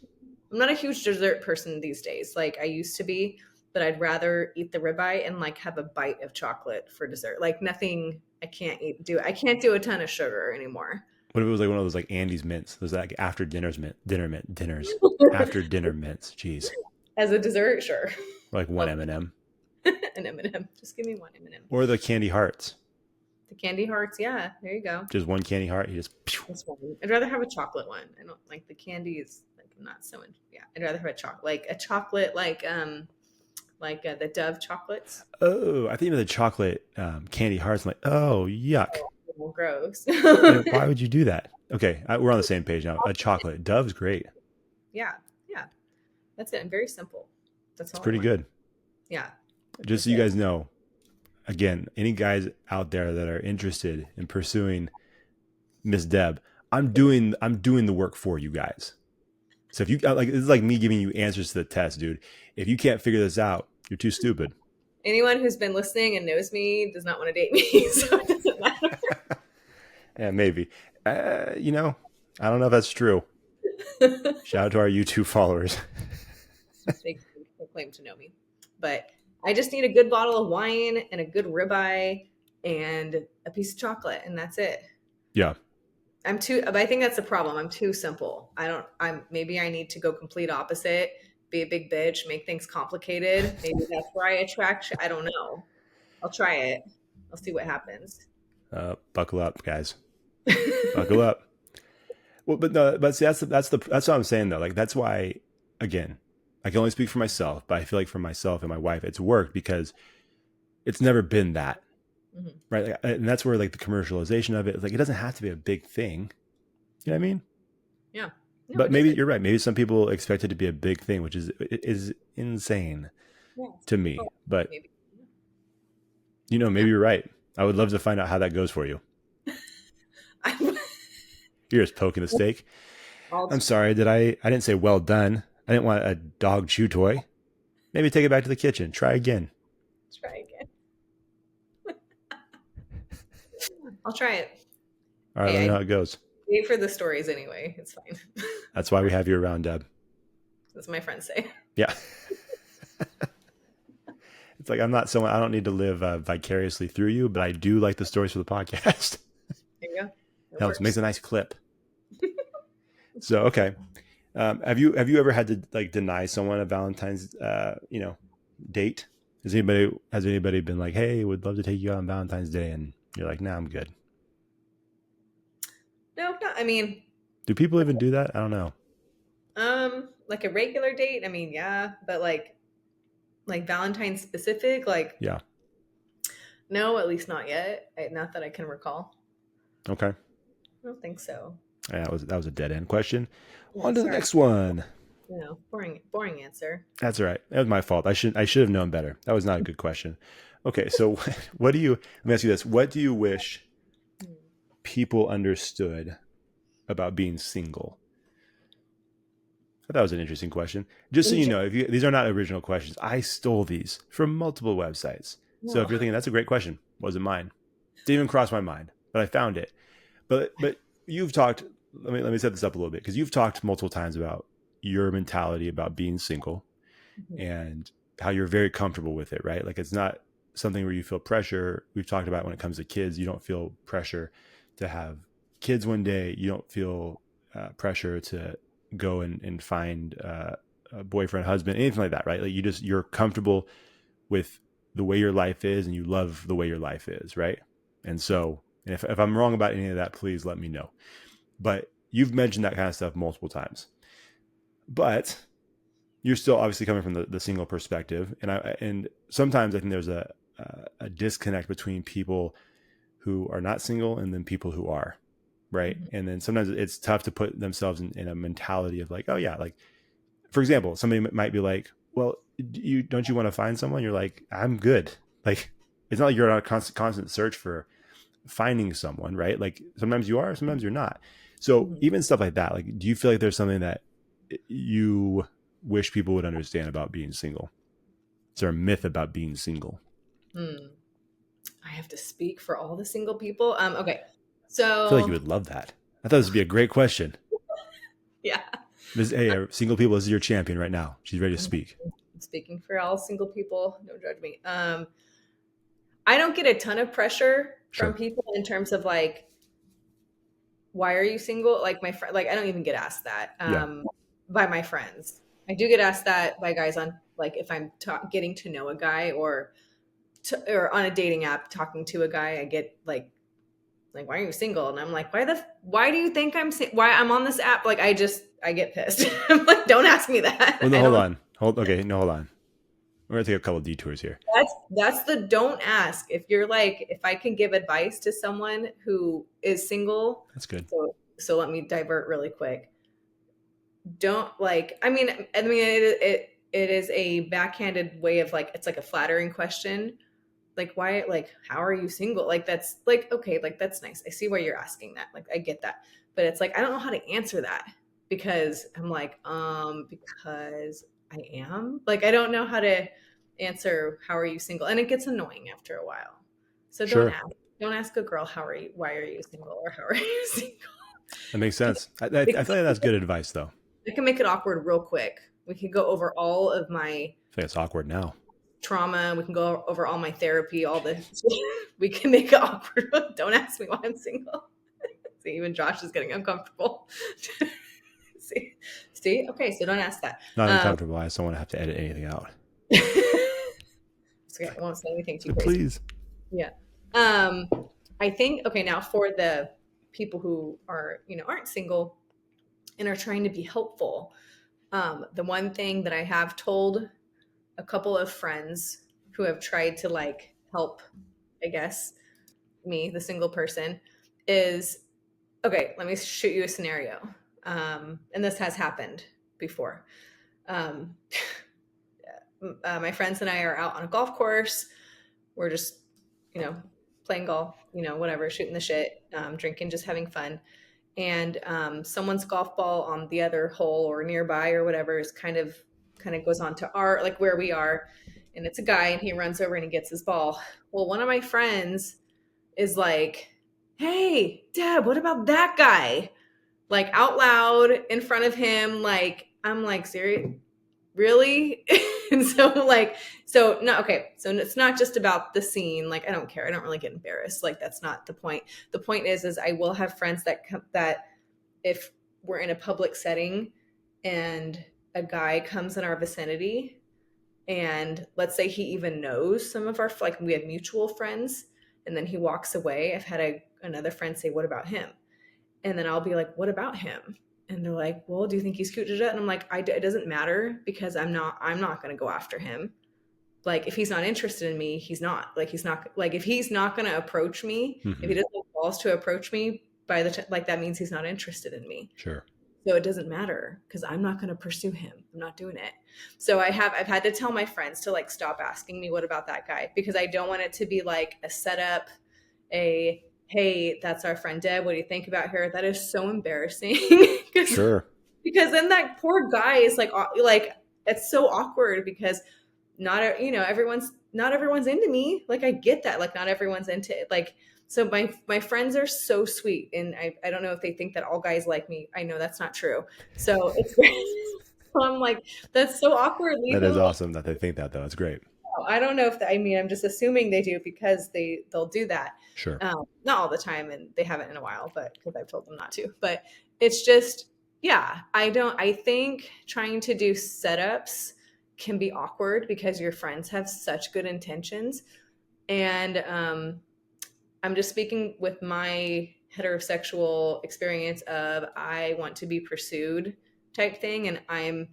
I'm not a huge dessert person these days. Like I used to be, but I'd rather eat the ribeye and like have a bite of chocolate for dessert. Like nothing I can't do a ton of sugar anymore. What if it was like one of those like Andy's mints? Those like after dinners, after dinner mints. Jeez, As a dessert, sure. or like one Love M&M an M&M. Just give me one M&M. or the candy hearts. The candy hearts, yeah, there you go. Just one candy heart. You just This one. I'd rather have a chocolate one. I don't like the candies. Like I'm not so much. Yeah, I'd rather have a chocolate the Dove chocolates. oh, I think of the chocolate candy hearts. I'm like, oh yuck. Oh, gross. Why would you do that? Okay, we're on the same page now. A chocolate Dove's great. Yeah, yeah. That's it. Very simple. That's It's all I pretty want. good. Yeah, Just that's so you it. guys know, again, any guys out there that are interested in pursuing Miss Deb, I'm doing the work for you guys. So if you like, this is like me giving you answers to the test, dude. If you can't figure this out, you're too stupid. Anyone who's been listening and knows me does not want to date me, so it doesn't matter. Yeah, maybe. I don't know if that's true. Shout out to our YouTube followers. They claim to know me, but I just need a good bottle of wine and a good ribeye and a piece of chocolate, and that's it. Yeah. But I think that's the problem. I'm too simple. Maybe I need to go complete opposite, be a big bitch, make things complicated. Maybe that's where I attract. I don't know. I'll try it. I'll see what happens. Buckle up, guys. Buckle up. Well, but no, but see, that's what I'm saying though. Like that's why, again, I can only speak for myself, but I feel like for myself and my wife, it's worked because it's never been that, Mhm. right? Like, and that's where like the commercialization of it, like it doesn't have to be a big thing. You know what I mean? Yeah. No, But it maybe doesn't. you're right. Maybe some people expect it to be a big thing, which is insane Yeah. to me. Oh, But maybe. Yeah. maybe you're right. I would love to find out how that goes for you. I'm- You're just poking the steak. I'll I'm sorry. I didn't say well done. I didn't want a dog chew toy. Maybe take it back to the kitchen. Try again. try again. I'll try it. All right. Let me Hey, know I how it goes. wait for the stories anyway. It's fine. That's why we have you around, Deb. As my friends say. Yeah. It's like I'm not someone. I don't need to live vicariously through you, but I do like the stories for the podcast. There you go. It Helps. Makes works. a nice clip. So okay. Have you ever had to like deny someone a Valentine's date? Has anybody been like, hey, would love to take you out on Valentine's Day, and you're like, nah, I'm good. No, no. I mean, Do people even do that? I don't know. like a regular date. I mean, yeah, but like Valentine's specific, like Yeah. no, at least not yet. Not that I can recall. Okay. I don't think so. Yeah, that was a dead end question. Yeah, On to the sorry. next one. Boring answer. That's all right. That was my fault. I should have known better. That was not a good question. Okay, so what do you? Let me ask you this: what do you wish people understood about being single? I thought that was an interesting question. Just so you know, these are not original questions. I stole these from multiple websites. So if you're thinking that's a great question, wasn't mine. Didn't even cross my mind, but I found it. But you've talked. Let me set this up a little bit because you've talked multiple times about your mentality about being single and how you're very comfortable with it, right? Like it's not something where you feel pressure. We've talked about when it comes to kids, you don't feel pressure to have kids one day. You don't feel pressure to go and find a boyfriend, husband, anything like that, right? Like you're comfortable with the way your life is and you love the way your life is, right? And so if I'm wrong about any of that, please let me know. But you've mentioned that kind of stuff multiple times. But you're still obviously coming from the single perspective, and sometimes I think there's a disconnect between people who are not single and then people who are, right? Mm-hmm. And then sometimes it's tough to put themselves in a mentality of like, oh yeah, like for example, somebody might be like, well, don't you want to find someone? You're like, I'm good. Like it's not like you're on a constant search for finding someone, right? Like sometimes you are, sometimes you're not. So even stuff like that, like, do you feel like there's something that you wish people would understand about being single? Is there a myth about being single? I have to speak for all the single people. Okay. So I feel like you would love that. I thought this would be a great question. Yeah. Hey, single people, this is your champion right now. She's ready to speak. I'm speaking for all single people. Don't judge me. I don't get a ton of pressure from people in terms of like, why are you single? Like my friend, like I don't even get asked that by my friends. I do get asked that by guys on like if I'm getting to know a guy or on a dating app talking to a guy. I get like why are you single? And I'm like, why do you think why I'm on this app? Like I get pissed. I'm like, don't ask me that. Well, no, hold on. Hold on. We're gonna take a couple detours here. That's the don't ask. If you're like, if I can give advice to someone who is single, That's good. so let me divert really quick. Don't like, I mean it is a backhanded way of like, it's like a flattering question. Like, why, like, how are you single? Like, that's like, okay, like, that's nice. I see why you're asking that. Like, I get that. But it's like, I don't know how to answer that because I'm like, because I am. Like, I don't know how to answer, how are you single? And it gets annoying after a while. So don't Sure. ask. Don't ask a girl, why are you single? Or how are you single? That makes Because sense. I feel like that's good advice, though. it can make it awkward real quick. We could go over all of my I feel like it's awkward now. trauma. We can go over all my therapy, all the we can make it awkward. Don't ask me why I'm single. See, even Josh is getting uncomfortable. see, see, okay, so don't ask that. Not uncomfortable. I just don't want to have to edit anything out. It's okay. I won't say anything too So crazy. please. Yeah. I think, okay, now for the people who are, aren't single and are trying to be helpful, the one thing that I have told a couple of friends who have tried to like help, I guess, me, the single person, is, okay, let me shoot you a scenario. And this has happened before. Um, my friends and I are out on a golf course. We're just, playing golf, whatever, shooting the shit, drinking, just having fun. And someone's golf ball on the other hole or nearby or whatever is kind of goes on to our, like, where we are. And it's a guy and he runs over and he gets his ball. Well, one of my friends is like, hey, Deb, what about that guy? Like, out loud in front of him. Like, I'm like, serious? Really? And so, like, so no, okay. So it's not just about the scene. Like, I don't care. I don't really get embarrassed. Like, that's not the point. The point is I will have friends that that if we're in a public setting and a guy comes in our vicinity, and let's say he even knows some of our, like, we have mutual friends, and then he walks away. I've had another friend say, what about him? And then I'll be like, what about him? And they're like, well, do you think he's cute? And I'm like, it doesn't matter, because I'm not going to go after him. Like, if he's not interested in me, he's not. Like, he's not, like, if he's not going to approach me, if he doesn't have balls to approach me by the like, that means he's not interested in me. Sure. So it doesn't matter, because I'm not going to pursue him. I'm not doing it. So I've had to tell my friends to, like, stop asking me, what about that guy? Because I don't want it to be like a setup, hey, that's our friend Deb, what do you think about her? That is so embarrassing. Sure. Because then that poor guy is like it's so awkward, because not everyone's into me. Like, I get that, like, not everyone's into it. Like, so my friends are so sweet, and I don't know if they think that all guys like me. I know that's not true. So it's so I'm like, that's so awkward. That is awesome that they think that, though. It's great. I don't know if I'm just assuming they do, because they'll do that. Sure. Not all the time, and they haven't in a while, but because I've told them not to. But it's just, yeah, I think trying to do setups can be awkward, because your friends have such good intentions. And I'm just speaking with my heterosexual experience of, I want to be pursued type thing. And I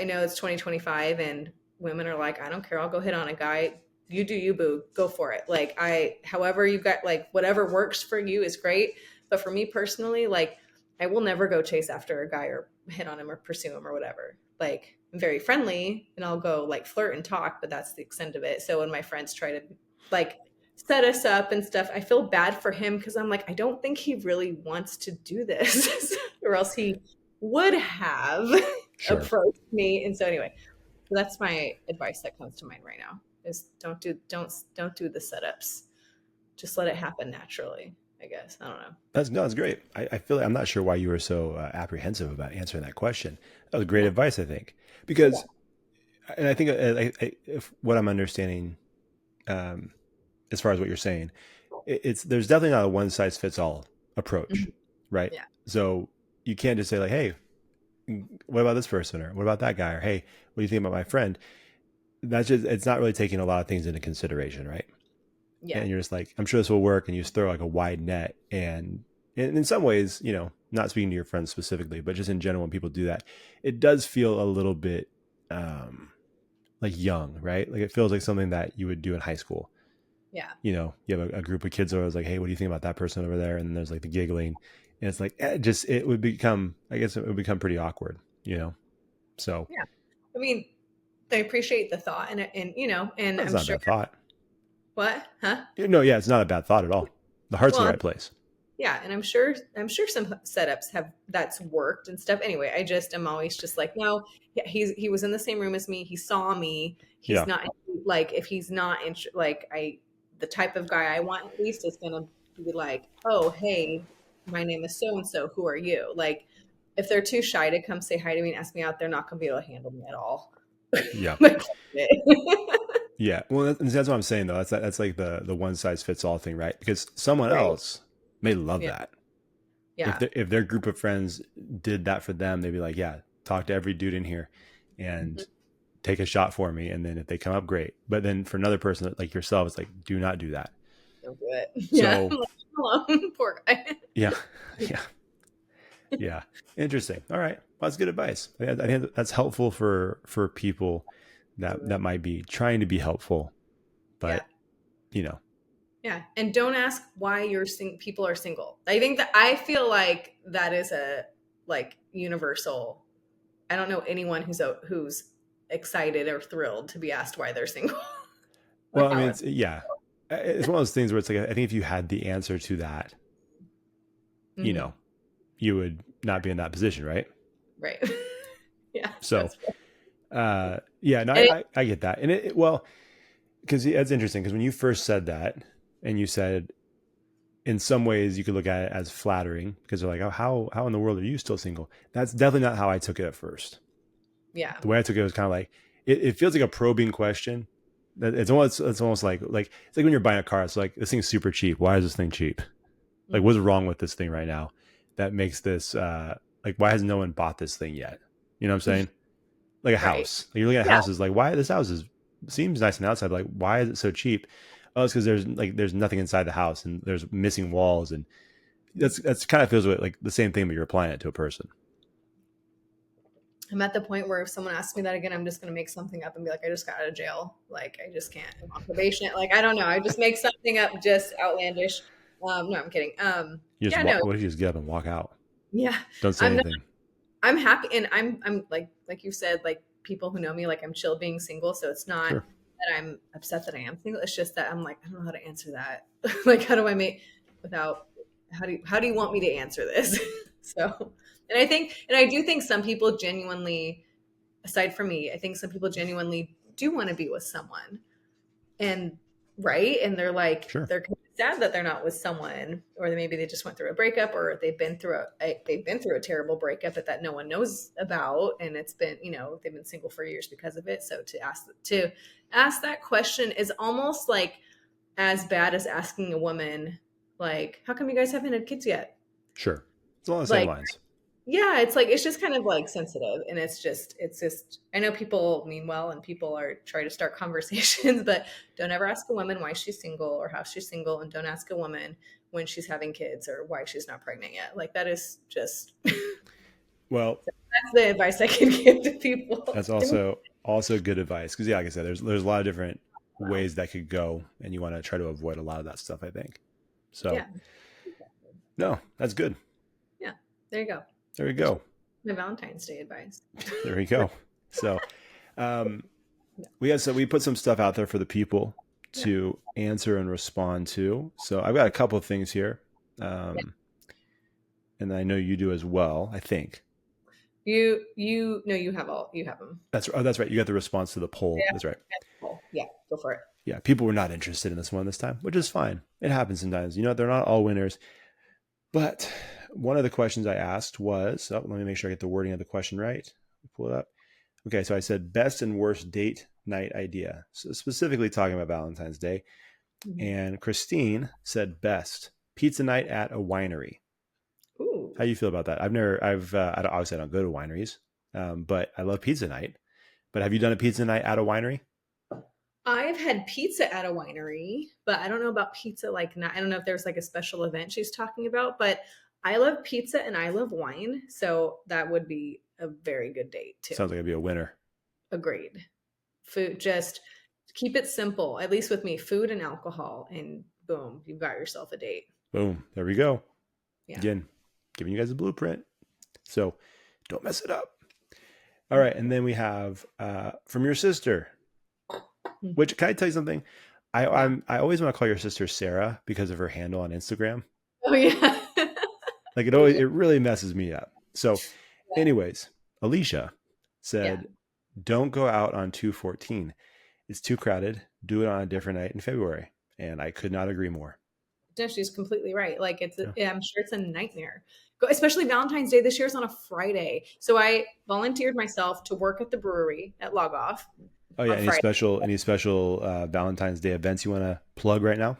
know it's 2025 and women are like, I don't care, I'll go hit on a guy. You do you, boo, go for it. Like, however you got, like, whatever works for you is great. But for me personally, like, I will never go chase after a guy or hit on him or pursue him or whatever. Like, I'm very friendly and I'll go, like, flirt and talk, but that's the extent of it. So when my friends try to, like, set us up and stuff, I feel bad for him, because I'm like, I don't think he really wants to do this or else he would have approached me. And so anyway, that's my advice that comes to mind right now, is don't do the setups. Just let it happen naturally, I guess. I don't know. That's great. I feel like, I'm not sure why you were so apprehensive about answering that question. That was great advice, I think, because, and I think if what I'm understanding, as far as what you're saying, there's definitely not a one size fits all approach, right? Yeah. So you can't just say, like, hey, what about this person, or what about that guy, or hey, what do you think about my friend? That's just, it's not really taking a lot of things into consideration, right? Yeah. And you're just like, I'm sure this will work, and you just throw like a wide net. And in some ways, not speaking to your friends specifically, but just in general, when people do that, it does feel a little bit like like young, right? Like it feels like something that you would do in high school. Yeah. You have a group of kids who was like, hey, what do you think about that person over there? And then there's like the giggling. And it's like, it would become, I guess it would become pretty awkward. So Yeah. I mean, they appreciate the thought and that's I'm not a sure bad thought. what? Huh? No, yeah, it's not a bad thought at all. The heart's in the Well, right place. yeah, and I'm sure some setups have that's worked and stuff. Anyway, I'm always just like, no, yeah, he was in the same room as me. He saw me. He's Yeah. not like if he's not like the type of guy I want at least is gonna be like, oh hey, my name is so and so. Who are you? Like if they're too shy to come say hi to me and ask me out, they're not gonna be able to handle me at all. Yeah. Like, Yeah. Well, that's what I'm saying though. That's like the one size fits all thing, right? Because someone right. else may love Yeah. that. If Yeah. their group of friends did that for them, they'd be like, yeah, talk to every dude in here and Mhm. take a shot for me. And then if they come up, great. But then for another person like yourself, it's like, do not do that. Don't do it. Yeah. So Hello, poor guy. yeah, yeah, yeah. Interesting. All right. Well, that's good advice. I think that's helpful for people that might be trying to be helpful, Yeah. but you know, Yeah, and don't ask why people are single. I think that I feel like that is a like universal. I don't know anyone who's excited or thrilled to be asked why they're single or well, I mean, how it's yeah, it's one of those things where it's like I think if you had the answer to that, you hmm know, you would not be in that position, right? right. Yeah, So, that's yeah, no, and I get that, and well, because it's interesting because when you first said that, and you said in some ways you could look at it as flattering because they're like, oh, how in the world are you still single? That's definitely not how I took it at first. yeah, The way I took it was kind of like it feels like a probing question. It's almost like it's like when you're buying a car. It's like this thing's super cheap. Why is this thing cheap? Like hmm what's wrong with this thing right now that makes this like why has no one bought this thing yet? You know what I'm saying? Like a right. house. Like you're looking at Yeah, houses like why this house is seems nice on the outside. Like why is it so cheap? Oh, it's because there's nothing inside the house and there's missing walls and that's kind of feels like the same thing, but you're applying it to a person. I'm at the point where if someone asks me that again, I'm just gonna make something up and be like, I just got out of jail. Like I just can't. I'm on probation. Like I don't know. I just make something up, just outlandish. No, I'm kidding. You just Yeah, no, what if you just get up and walk out? yeah. Don't say I'm anything. I'm happy and I'm like you said, like people who know me, like I'm chill being single. So it's not Sure. that I'm upset that I am single. It's just that I'm like, I don't know how to answer that. Like how do I make without how do you want me to answer this? So and I do think some people genuinely, aside from me, I think some people genuinely do want to be with someone and right and Sure. they're kind of sad that they're not with someone or maybe they just went through a breakup or they've been through a terrible breakup that no one knows about and it's been they've been single for years because of it, so to ask that question is almost like as bad as asking a woman like how come you guys haven't had kids yet. Sure. It's along the same Like lines. yeah, it's like it's just kind of like sensitive and it's just I know people mean well and people are trying to start conversations, but don't ever ask a woman why she's single or how she's single and don't ask a woman when she's having kids or why she's not pregnant yet. Like that is just Well, that's the advice I can give to people. that's also good advice because yeah, like I said, there's a lot of different Wow. ways that could go, and you want to try to avoid a lot of that stuff. I think. So Yeah. Exactly. no, that's good. Yeah. There you go. There we There's go. my Valentine's Day advice. There we go. So, um, we put some stuff out there for the people Yeah. to answer and respond to. So I've got a couple of things here, Yeah. um, and I know you do as well. I think You no, you have them. that's right. You got the response to the poll. Yeah. That's right. Cool. Yeah. Go for it. Yeah, people were not interested in this one this time, which is fine. It happens sometimes. They're not all winners. But one of the questions I asked was, let me make sure I get the wording of the question right. Pull it up. Okay, so I said best and worst date night idea. So specifically talking about Valentine's Day. Mhm. And Christine said best pizza night at a winery. Ooh. How do you feel about that? Obviously I don't go to wineries, but I love pizza night. But have you done a pizza night at a winery? I've had pizza at a winery, but I don't know about pizza like not, I don't know if there's like a special event she's talking about, but I love pizza and I love wine, so that would be a very good date too. Sounds like it'd be a winner. Agreed. Food, just keep it simple. At least with me, food and alcohol, and boom, you've got yourself a date. Boom. There we go. Yeah. Again, giving you guys a blueprint. So don't mess it up. All right. And Okay. then we have from your sister, Mhm. which can I tell you something? I, Yeah. I always want to call your sister Sarah because of her handle on Instagram. Oh yeah. Like it really messes me up. So, Yeah. anyways, Alicia Yeah. said, don't go out on 2/14. It's too crowded. Do it on a different night in February. And I could not agree more. No, she's completely right. Like Yeah. yeah, I'm sure it's a nightmare. Especially Valentine's Day this year is on a Friday. So I volunteered myself to work at the brewery at Log Off Oh yeah. on Friday. Any special Valentine's Day events you want to plug right now?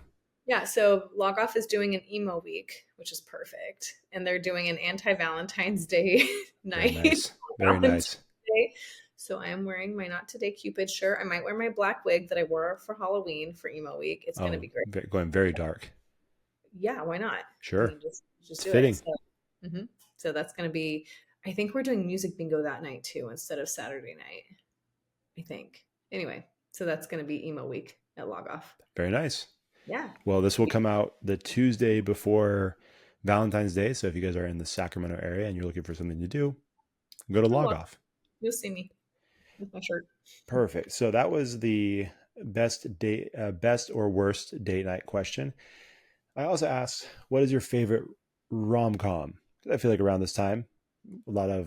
Yeah, so Log Off is doing an emo week, which is perfect. And they're doing an anti-Valentine's Day Very night nice. on Very Valentine's nice. Day. So I am wearing my Not Today Cupid shirt. I might wear my black wig that I wore for Halloween for emo week. It's gonna Oh, be great. going very dark. Yeah, why not? I Sure. mean, just It's do it. fitting. So, mhm. So that's gonna be. I think we're doing music bingo that night too, instead of Saturday night. I think. Anyway, so that's gonna be emo week at Log Off. Very nice. Yeah. Well, this will come out the Tuesday before Valentine's Day. So if you guys are in the Sacramento area and you're looking for something to do, go to Oh, Log well, Off. you'll see me with my shirt. Perfect. So that was the best or worst date night question. I also asked, what is your favorite rom com? I feel like around this time, a lot of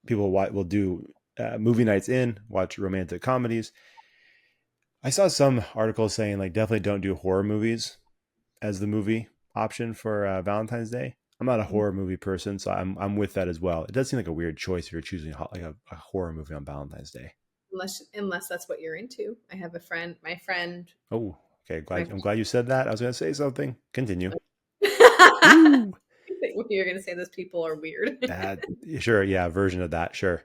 people will do movie nights in, watch romantic comedies. I saw some articles saying like definitely don't do horror movies as the movie option for Valentine's Day. I'm not a horror movie person, so I'm with that as well. It does seem like a weird choice if you're choosing a horror movie on Valentine's Day. Unless that's what you're into. I have a friend, Oh, okay. my I'm glad you said that. I was going to say something. Continue. I Woo! think you're gonna say those people are weird. Uh, sure, yeah, version of that. Sure,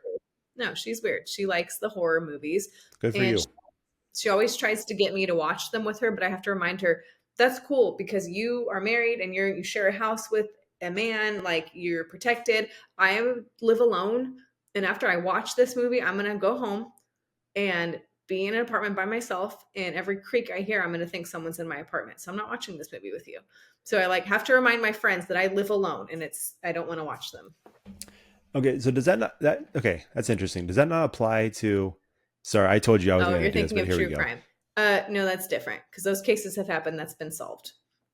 No, she's weird. She likes the horror movies, good for and you. she always tries to get me to watch them with her. But I have to remind her that's cool because you are married and you share a house with a man. Like you're protected. I live alone, and after I watch this movie, I'm gonna go home and be in an apartment by myself. And every creak I hear, I'm going to think someone's in my apartment. So I'm not watching this movie with you. So I like have to remind my friends that I live alone and I don't want to watch them. Okay, so does that not that okay? That's interesting. Does that not apply to? Sorry, I told you I was Oh, going to you're do this, thinking but of here we true go. crime. No, that's different because those cases have happened. That's been solved.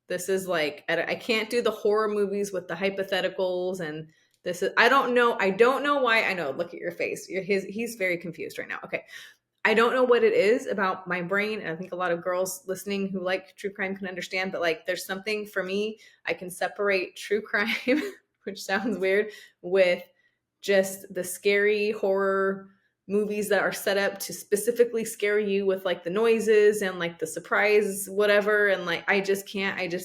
This is like I can't do the horror movies with the hypotheticals and this is I don't know. I don't know why. I know. Look at your face. He's very confused right now. Okay. I don't know what it is about my brain. And I think a lot of girls listening who like true crime can understand, but like there's something for me, I can separate true crime, which sounds weird, with just the scary horror movies that are set up to specifically scare you with like the noises and like the surprise, whatever. And like, I just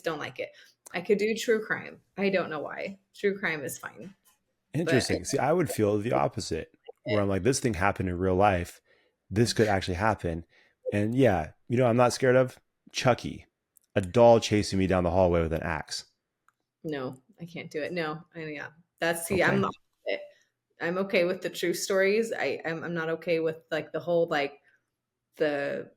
don't like it. I could do true crime. I don't know why. True crime is fine, but Interesting. See, I would feel the opposite, where I'm like, this thing happened in real life. This could actually happen, and yeah, I'm not scared of Chucky, a doll chasing me down the hallway with an axe. no, I can't do it. No, yeah, that's see, I'm Okay, not. I'm okay with the true stories. I'm not okay with like the whole like the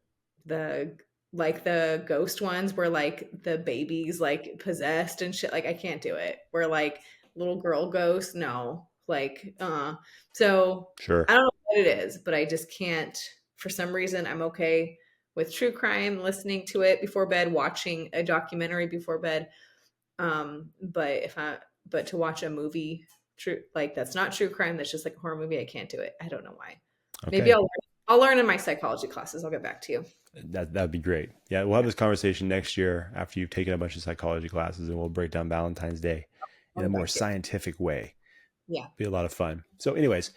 the like the ghost ones where like the baby's like possessed and shit. Like I can't do it. Where like little girl ghost, no. Like so sure. I don't know what it is, but I just can't for some reason I'm okay with true crime, listening to it before bed, watching a documentary before bed. But to watch a movie true like that's not true crime, that's just like a horror movie, I can't do it. I don't know why. Maybe Okay, I'll learn in my psychology classes. I'll get back to you. that'd be great. Yeah, we'll have Yeah, this conversation next year after you've taken a bunch of psychology classes, and we'll break down Valentine's Day I'll in a get more back to you. scientific way. Yeah. Be a lot of fun. So, anyways,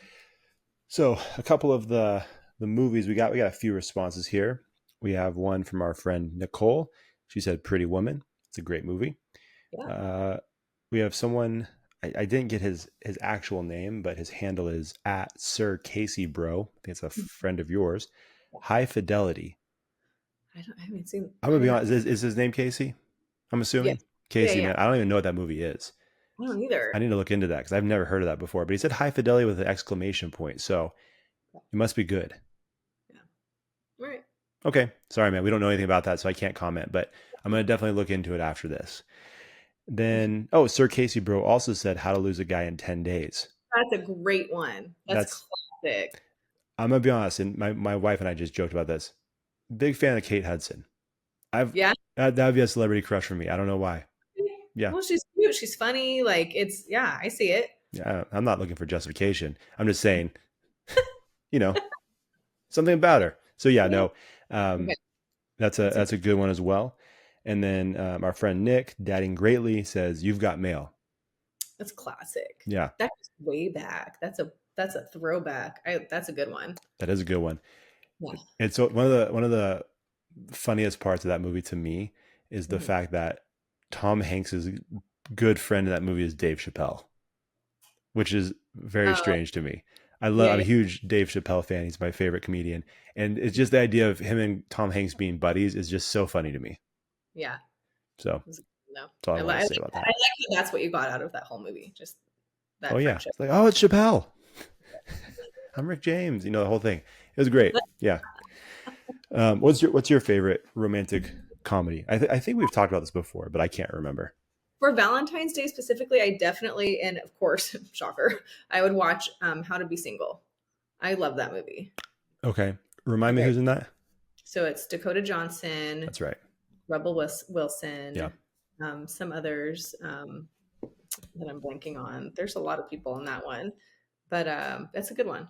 so a couple of the movies we got a few responses here. We have one from our friend Nicole. She said Pretty Woman. It's a great movie. Yeah. Uh, we have someone I didn't get his actual name, but his handle is at Sir Casey Bro. I think it's a friend of yours. High Fidelity. I haven't seen I'm gonna be honest. Is his name Casey? I'm yes. assuming Yeah, Casey. yeah. Man, I don't even know what that movie is. I don't I either. need to look into that because I've never heard of that before. But he said High Fidelity with an exclamation point, so it must be good. Yeah. Okay. Sorry, man. We don't know anything about that, so I can't comment, but I'm going to definitely look into it after this. Then, oh, Sir Casey Bro also said How to Lose a Guy in 10 Days. That's a great one. That's That's, classic. I'm going to be honest, and my wife and I just joked about this. Big fan of Kate Hudson. I've, Yeah. that would be a celebrity crush for me. I don't know why. Yeah. Well, she's cute. She's funny. Like it's yeah, I see it. Yeah. I'm not looking for justification. I'm just saying, you know, something about her. So yeah, Yeah. no, um, Okay. That's a that's a good one as well. And then our friend Nick, dadding greatly, says, "You've got mail." that's classic. Yeah, That's way back. That's a throwback. That's a good one. that is a good one. Yeah. And so one of the funniest parts of that movie to me is the Mhm. fact that Tom Hanks's good friend in that movie is Dave Chappelle, which is very Oh, strange to me. yeah, I'm a yeah, huge Dave Chappelle fan. He's my favorite comedian, and it's just the idea of him and Tom Hanks being buddies is just so funny to me. yeah. So No, that's all I I, want I to like say about that. that. I like that. That's what you got out of that whole movie. Just Oh that yeah, friendship. it's like, oh, it's Chappelle. I'm Rick James. The whole thing. It was great. Yeah. What's your favorite romantic comedy? I think we've talked about this before, but I can't remember. For Valentine's Day specifically, I definitely, and of course, shocker, I would watch How to Be Single. I love that movie. Okay, remind me Okay, who's in that. so it's Dakota Johnson, That's right. Rebel Yeah, Wilson, some others that I'm blanking on. There's a lot of people in that one, but that's a good one.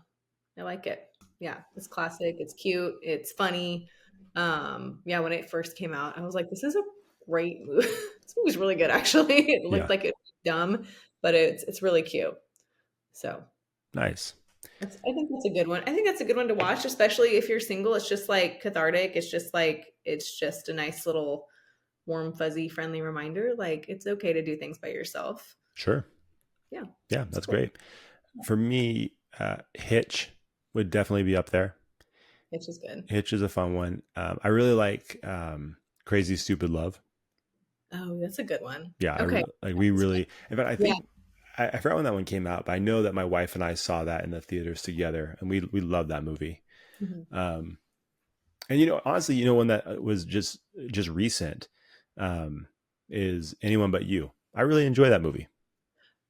I like it. Yeah, it's classic. It's cute. It's funny. Yeah, when it first came out, I was like, "This is a great movie. This movie's really good." Actually, it looked yeah, like it was dumb, but it's really cute. So nice. I think that's a good one. I think that's a good one to watch, especially if you're single. It's just like cathartic. It's just a nice little warm, fuzzy, friendly reminder. Like it's okay to do things by yourself. Sure. Yeah, Yeah, it's that's cool. great. For me, Hitch would definitely be up there. It's just good. Hitch is a fun one. I really like Crazy Stupid Love. Oh, that's a good one. Yeah, Okay. like we really. In fact, I Yeah. think I forgot when that one came out, but I know that my wife and I saw that in the theaters together, and we loved that movie. Mhm. Um, and honestly, one that was just recent is Anyone But You. I really enjoy that movie.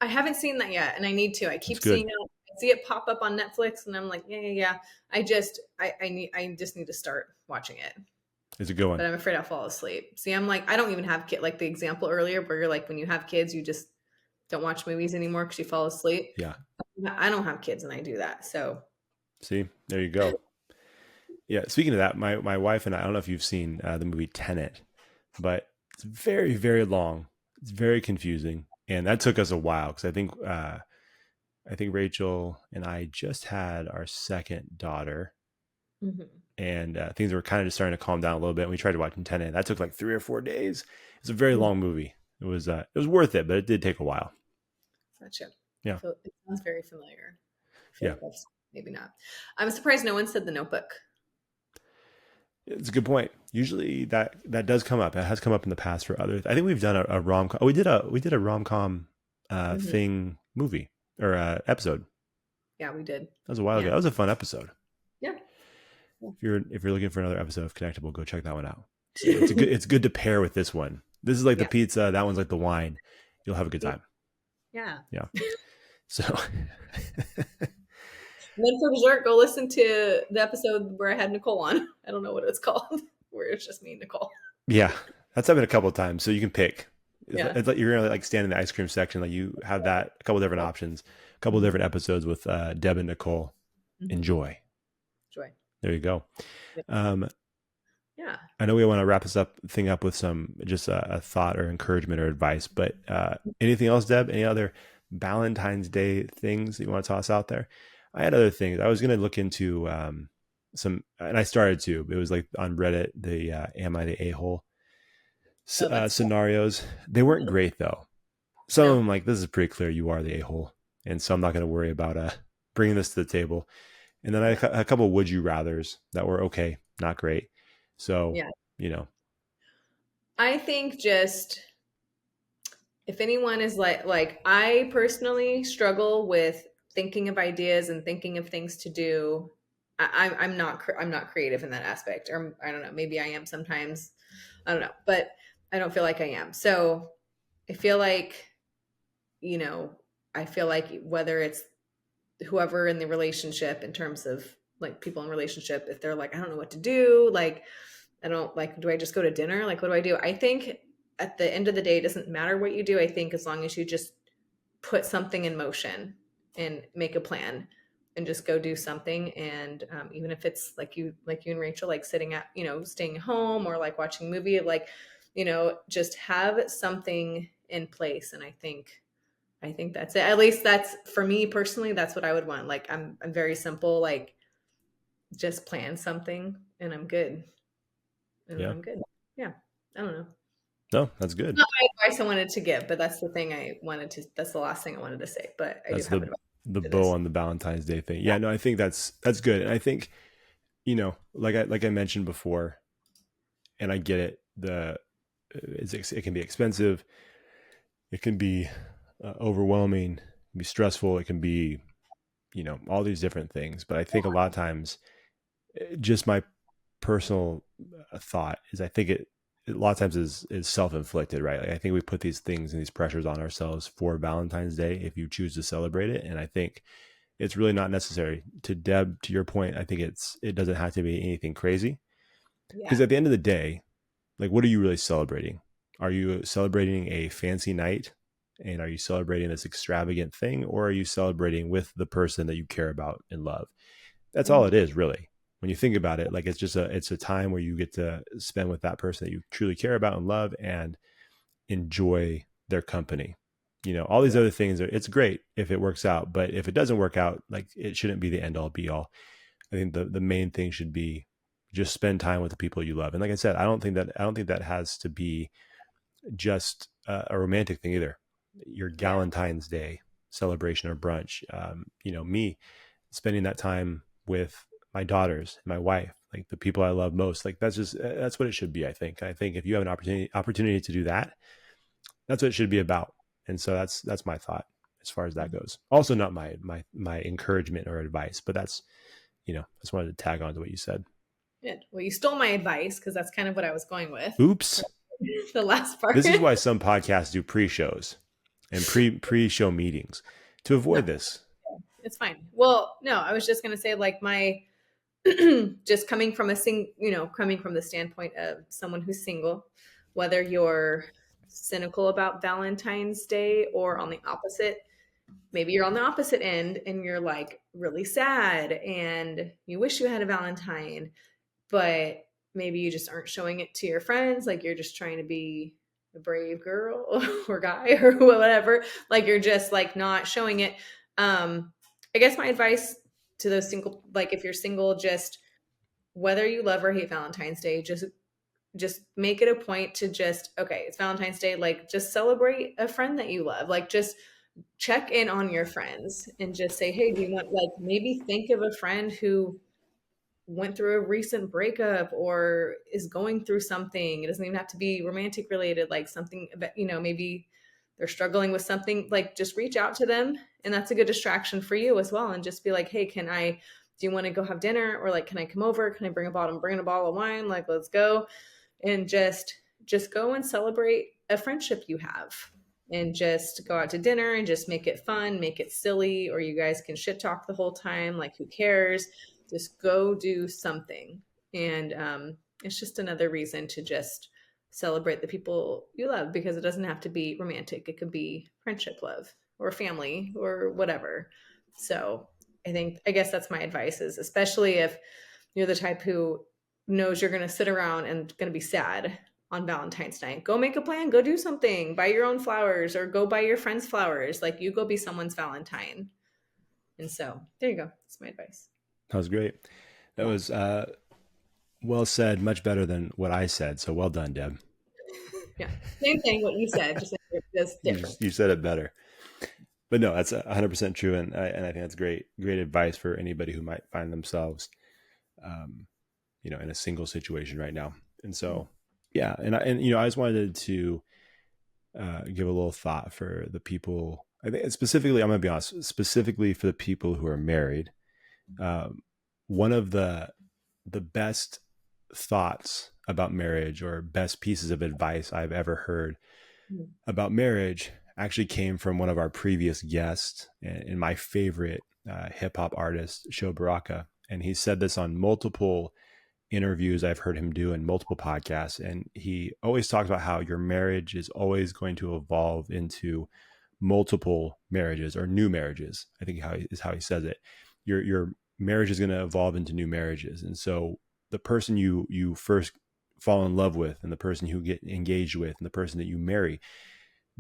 I haven't seen that yet, and I need to. I It's keep seeing good. it. I see it pop up on Netflix, and I'm like, yeah, yeah, yeah. I just need to start watching it, It's a good one. but I'm afraid I'll fall asleep. See, I'm like, I don't even have kid. Like the example earlier, where you're like, when you have kids, you just don't watch movies anymore because you fall asleep. Yeah. I don't have kids, and I do that. So, See, there you go. Yeah. Speaking of that, my wife and I don't know if you've seen the movie Tenet, but it's very, very long. It's very confusing, and that took us a while because I think Rachel and I just had our second daughter, mhm. and things were kind of just starting to calm down a little bit. And we tried to watch Tenet. That took like 3 or 4 days. It's a very Yeah, long movie. It was worth it, but it did take a while. gotcha. Yeah, It sounds very familiar. I feel yeah, like that's maybe not. I'm surprised no one said The Notebook. it's a good point. Usually that does come up. It has come up in the past for others. I think we've done a rom com. Oh, we did a rom com Mhm. thing movie or episode. Yeah, we did. That was a while ago. Yeah, That was a fun episode. yeah, yeah. If you're looking for another episode of Connectable, go check that one out. It's good to pair with this one. This is like the Yeah. pizza. That one's like the wine. You'll have a good Yeah. time. Yeah. Yeah. So And then for dessert, go listen to the episode where I had Nicole on. I don't know what it's called, where it's just me and Nicole. yeah, that's happened a couple of times. So you can pick. Yeah. It's like you're gonna like stand in the ice cream section. Like you have that a couple different options, a couple Mhm. different episodes with Deb and Nicole. Mhm. Enjoy. Joy. There you go. Yep. Um, Yeah. I know we want to wrap this thing up with some just a thought or encouragement or advice, but anything else, Deb? Any other Valentine's Day things that you want to toss out there? I had other things. I was going to look into some, and I started to. It was like on Reddit, the "Am I the a-hole" Oh, that's scenarios. They weren't great though. Some of no. them, like, this is pretty clear you are the a-hole, and so I'm not going to worry about bringing this to the table. And then I Yeah. had a couple would you rather's that were okay, not great. So Yeah. you know, I think just if anyone is like I personally struggle with thinking of ideas and thinking of things to do I'm not creative in that aspect, or I don't know, maybe I am sometimes, I don't know, but I don't feel like I am. So I feel like, you know, I feel like whether it's whoever in the relationship, in terms of like people in relationship, if they're like, I don't know what to do, like I don't like, do I just go to dinner? Like, what do I do? I think at the end of the day, it doesn't matter what you do. I think as long as you just put something in motion and make a plan and just go do something. And even if it's like you and Rachel, like sitting at, staying home or like watching a movie, like, just have something in place. And I think that's it. At least that's for me personally, that's what I would want. Like I'm very simple, like just plan something and I'm good. And then Yeah. I'm good. Yeah. I don't know. No, that's good. Not my advice I wanted to give, but that's the thing that's the last thing I wanted to say. But I do That's have advice the to bow this. on the Valentine's Day thing. Yeah, no, I think that's good. And I think, like I mentioned before, and I get it, it can be expensive, it can be overwhelming, it can be stressful, it can be, all these different things. But I think a lot of times, just my personal thought is, I think it a lot of times is self-inflicted, right? Like I think we put these things and these pressures on ourselves for Valentine's Day if you choose to celebrate it. And I think it's really not necessary. To Deb, to your point, I think it doesn't have to be anything crazy, because Yeah. at the end of the day, like, what are you really celebrating? Are you celebrating a fancy night, and are you celebrating this extravagant thing, or are you celebrating with the person that you care about and love? That's all Mhm. it is, really. When you think about it, like it's a time where you get to spend with that person that you truly care about and love, and enjoy their company. All these Yeah. other things it's great if it works out, but if it doesn't work out, like, it shouldn't be the end all be all. I think the main thing should be just spend time with the people you love. And like I said, I don't think that has to be just a romantic thing either. Your Yeah. Galentine's Day celebration or brunch, me spending that time with my daughters, my wife, like the people I love most, like that's what it should be. I think if you have an opportunity to do that, that's what it should be about. And so that's my thought as far as that Mhm. goes. Also, not my encouragement or advice, but that's, I just wanted to tag on to what you said. Good. Well, you stole my advice because that's kind of what I was going with. Oops. The last part. This is why some podcasts do pre-shows and pre-show meetings, to No, avoid this. it's fine. Well, no, I was just gonna say like my just coming from the standpoint of someone who's single, whether you're cynical about Valentine's Day or on the opposite, maybe you're on the opposite end and you're like really sad and you wish you had a Valentine, but maybe you just aren't showing it to your friends. Like you're just trying to be a brave girl or guy or whatever. Like you're just like not showing it. I guess my advice to those single, like if you're single, just whether you love or hate Valentine's Day, just make it a point to just, okay, it's Valentine's Day, like just celebrate a friend that you love. Like just check in on your friends and just say, hey, do you want, like, maybe think of a friend who went through a recent breakup or is going through something. It doesn't even have to be romantic related, like something, maybe they're struggling with something, like just reach out to them. And that's a good distraction for you as well. And just be like, hey, do you want to go have dinner? Or like, can I come over? Can I bring a bottle of wine? Like, let's go. And just go and celebrate a friendship you have and just go out to dinner and just make it fun, make it silly, or you guys can shit talk the whole time. Like, who cares? Just go do something. And it's just another reason to just celebrate the people you love, because it doesn't have to be romantic. It could be friendship love or family or whatever. So I guess that's my advice, is especially if you're the type who knows you're going to sit around and going to be sad on Valentine's night, go make a plan, go do something, buy your own flowers or go buy your friends flowers. Like, you go be someone's Valentine. And so there you go. That's my advice. That was great. That Yeah. was well said, much better than what I said. So well done, Deb. Yeah. Same thing, what you said, just different. You said it better. But no, that's 100% true, and I think that's great advice for anybody who might find themselves, um, in a single situation right now. And so, yeah, I just wanted to give a little thought for the people. I think specifically, I'm going to be honest, specifically for the people who are married. Um, one of the best thoughts about marriage or best pieces of advice I've ever heard Mhm. about marriage actually came from one of our previous guests and my favorite hip hop artist, Sho Baraka. And he said this on multiple interviews I've heard him do in multiple podcasts. And he always talks about how your marriage is always going to evolve into multiple marriages or new marriages. I think is how he says it. Your marriage is going to evolve into new marriages. And so the person you first fall in love with and the person you get engaged with and the person that you marry,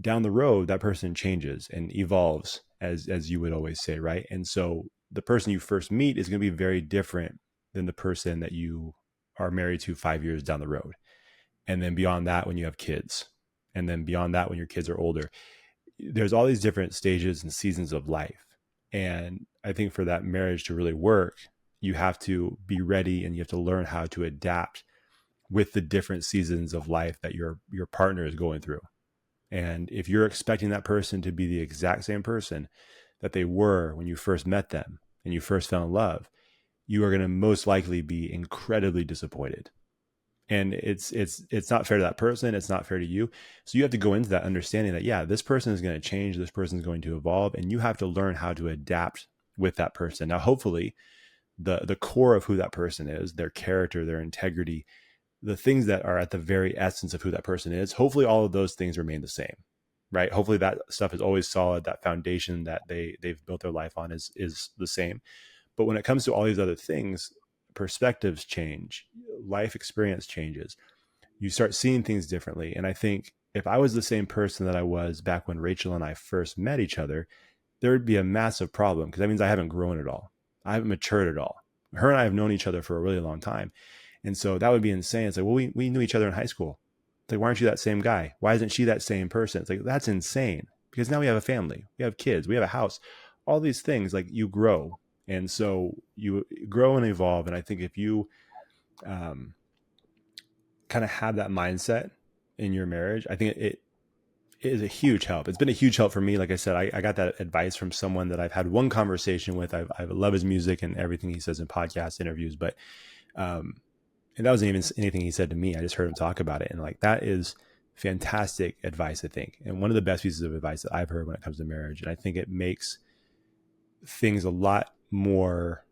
down the road, that person changes and evolves, as you would always say, right? And so the person you first meet is going to be very different than the person that you are married to 5 years down the road. And then beyond that, when you have kids, and then beyond that, when your kids are older, there's all these different stages and seasons of life. And I think for that marriage to really work, you have to be ready and you have to learn how to adapt with the different seasons of life that your partner is going through. And if you're expecting that person to be the exact same person that they were when you first met them and you first fell in love, you are going to most likely be incredibly disappointed. And it's not fair to that person. It's not fair to you. So you have to go into that understanding that, yeah, this person is going to change. This person is going to evolve, and you have to learn how to adapt with that person. Now, hopefully, the core of who that person is, their character, their integrity, the things that are at the very essence of who that person is, hopefully all of those things remain the same, right? Hopefully that stuff is always solid. That foundation that they've built their life on is the same. But when it comes to all these other things, perspectives change, life experience changes. You start seeing things differently. And I think if I was the same person that I was back when Rachel and I first met each other, there would be a massive problem because that means I haven't grown at all. I haven't matured at all. Her and I have known each other for a really long time. And so that would be insane. It's like, well, we knew each other in high school. It's like, why aren't you that same guy? Why isn't she that same person? It's like, that's insane because now we have a family, we have kids, we have a house, all these things, like you grow. And so you grow and evolve. And I think if you kind of have that mindset in your marriage, I think it is a huge help. It's been a huge help for me. Like I said, I got that advice from someone that I've had one conversation with. I love his music and everything he says in podcast interviews, but and that wasn't even anything he said to me. I just heard him talk about it. And like, that is fantastic advice, I think. And one of the best pieces of advice that I've heard when it comes to marriage. And I think it makes things a lot more,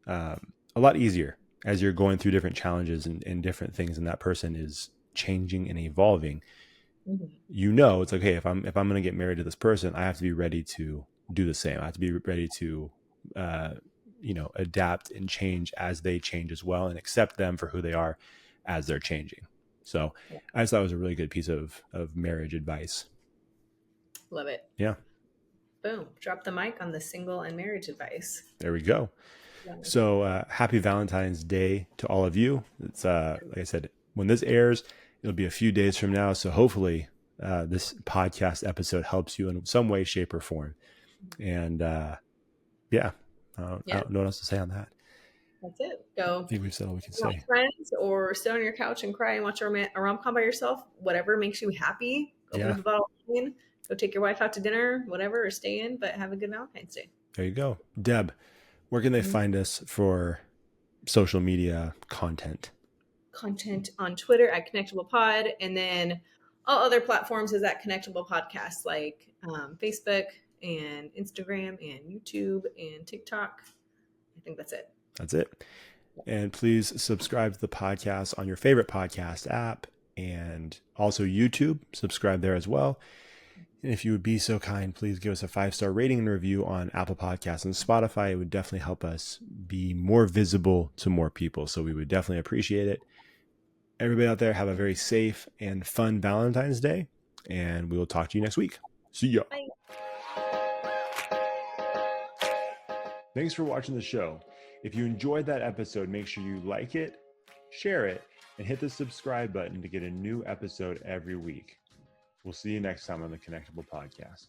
a lot easier as you're going through different challenges and different things. And that person is changing and evolving. Mhm. You know, it's like, hey, if I'm going to get married to this person, I have to be ready to do the same. I have to be ready to, adapt and change as they change as well, and accept them for who they are as they're changing. So Yeah. I just thought it was a really good piece of marriage advice. Love it. Yeah. Boom. Drop the mic on the single and marriage advice. There we go. Yeah. So happy Valentine's Day to all of you. It's like I said, when this airs, it'll be a few days from now. So hopefully this podcast episode helps you in some way, shape, or form. And yeah, I don't know what else to say on that. That's it. I Go think we've said all we can watch say. Friends or sit on your couch and cry and watch a rom-com by yourself. Whatever makes you happy. Open Yeah, up a bottle of wine. Go take your wife out to dinner, whatever, or stay in, but have a good Valentine's Day. there you go. Deb, where can they find us for social media content? Content on Twitter at Connectable Pod, and then all other platforms is at Connectable Podcasts, like Facebook and Instagram and YouTube and TikTok. I think that's it. That's it. And please subscribe to the podcast on your favorite podcast app and also YouTube. Subscribe there as well. And if you would be so kind, please give us a 5-star rating and review on Apple Podcasts and Spotify. It would definitely help us be more visible to more people. So we would definitely appreciate it. Everybody out there, have a very safe and fun Valentine's Day. And we will talk to you next week. See ya. Bye. Thanks for watching the show. If you enjoyed that episode, make sure you like it, share it, and hit the subscribe button to get a new episode every week. We'll see you next time on the Connectable Podcast.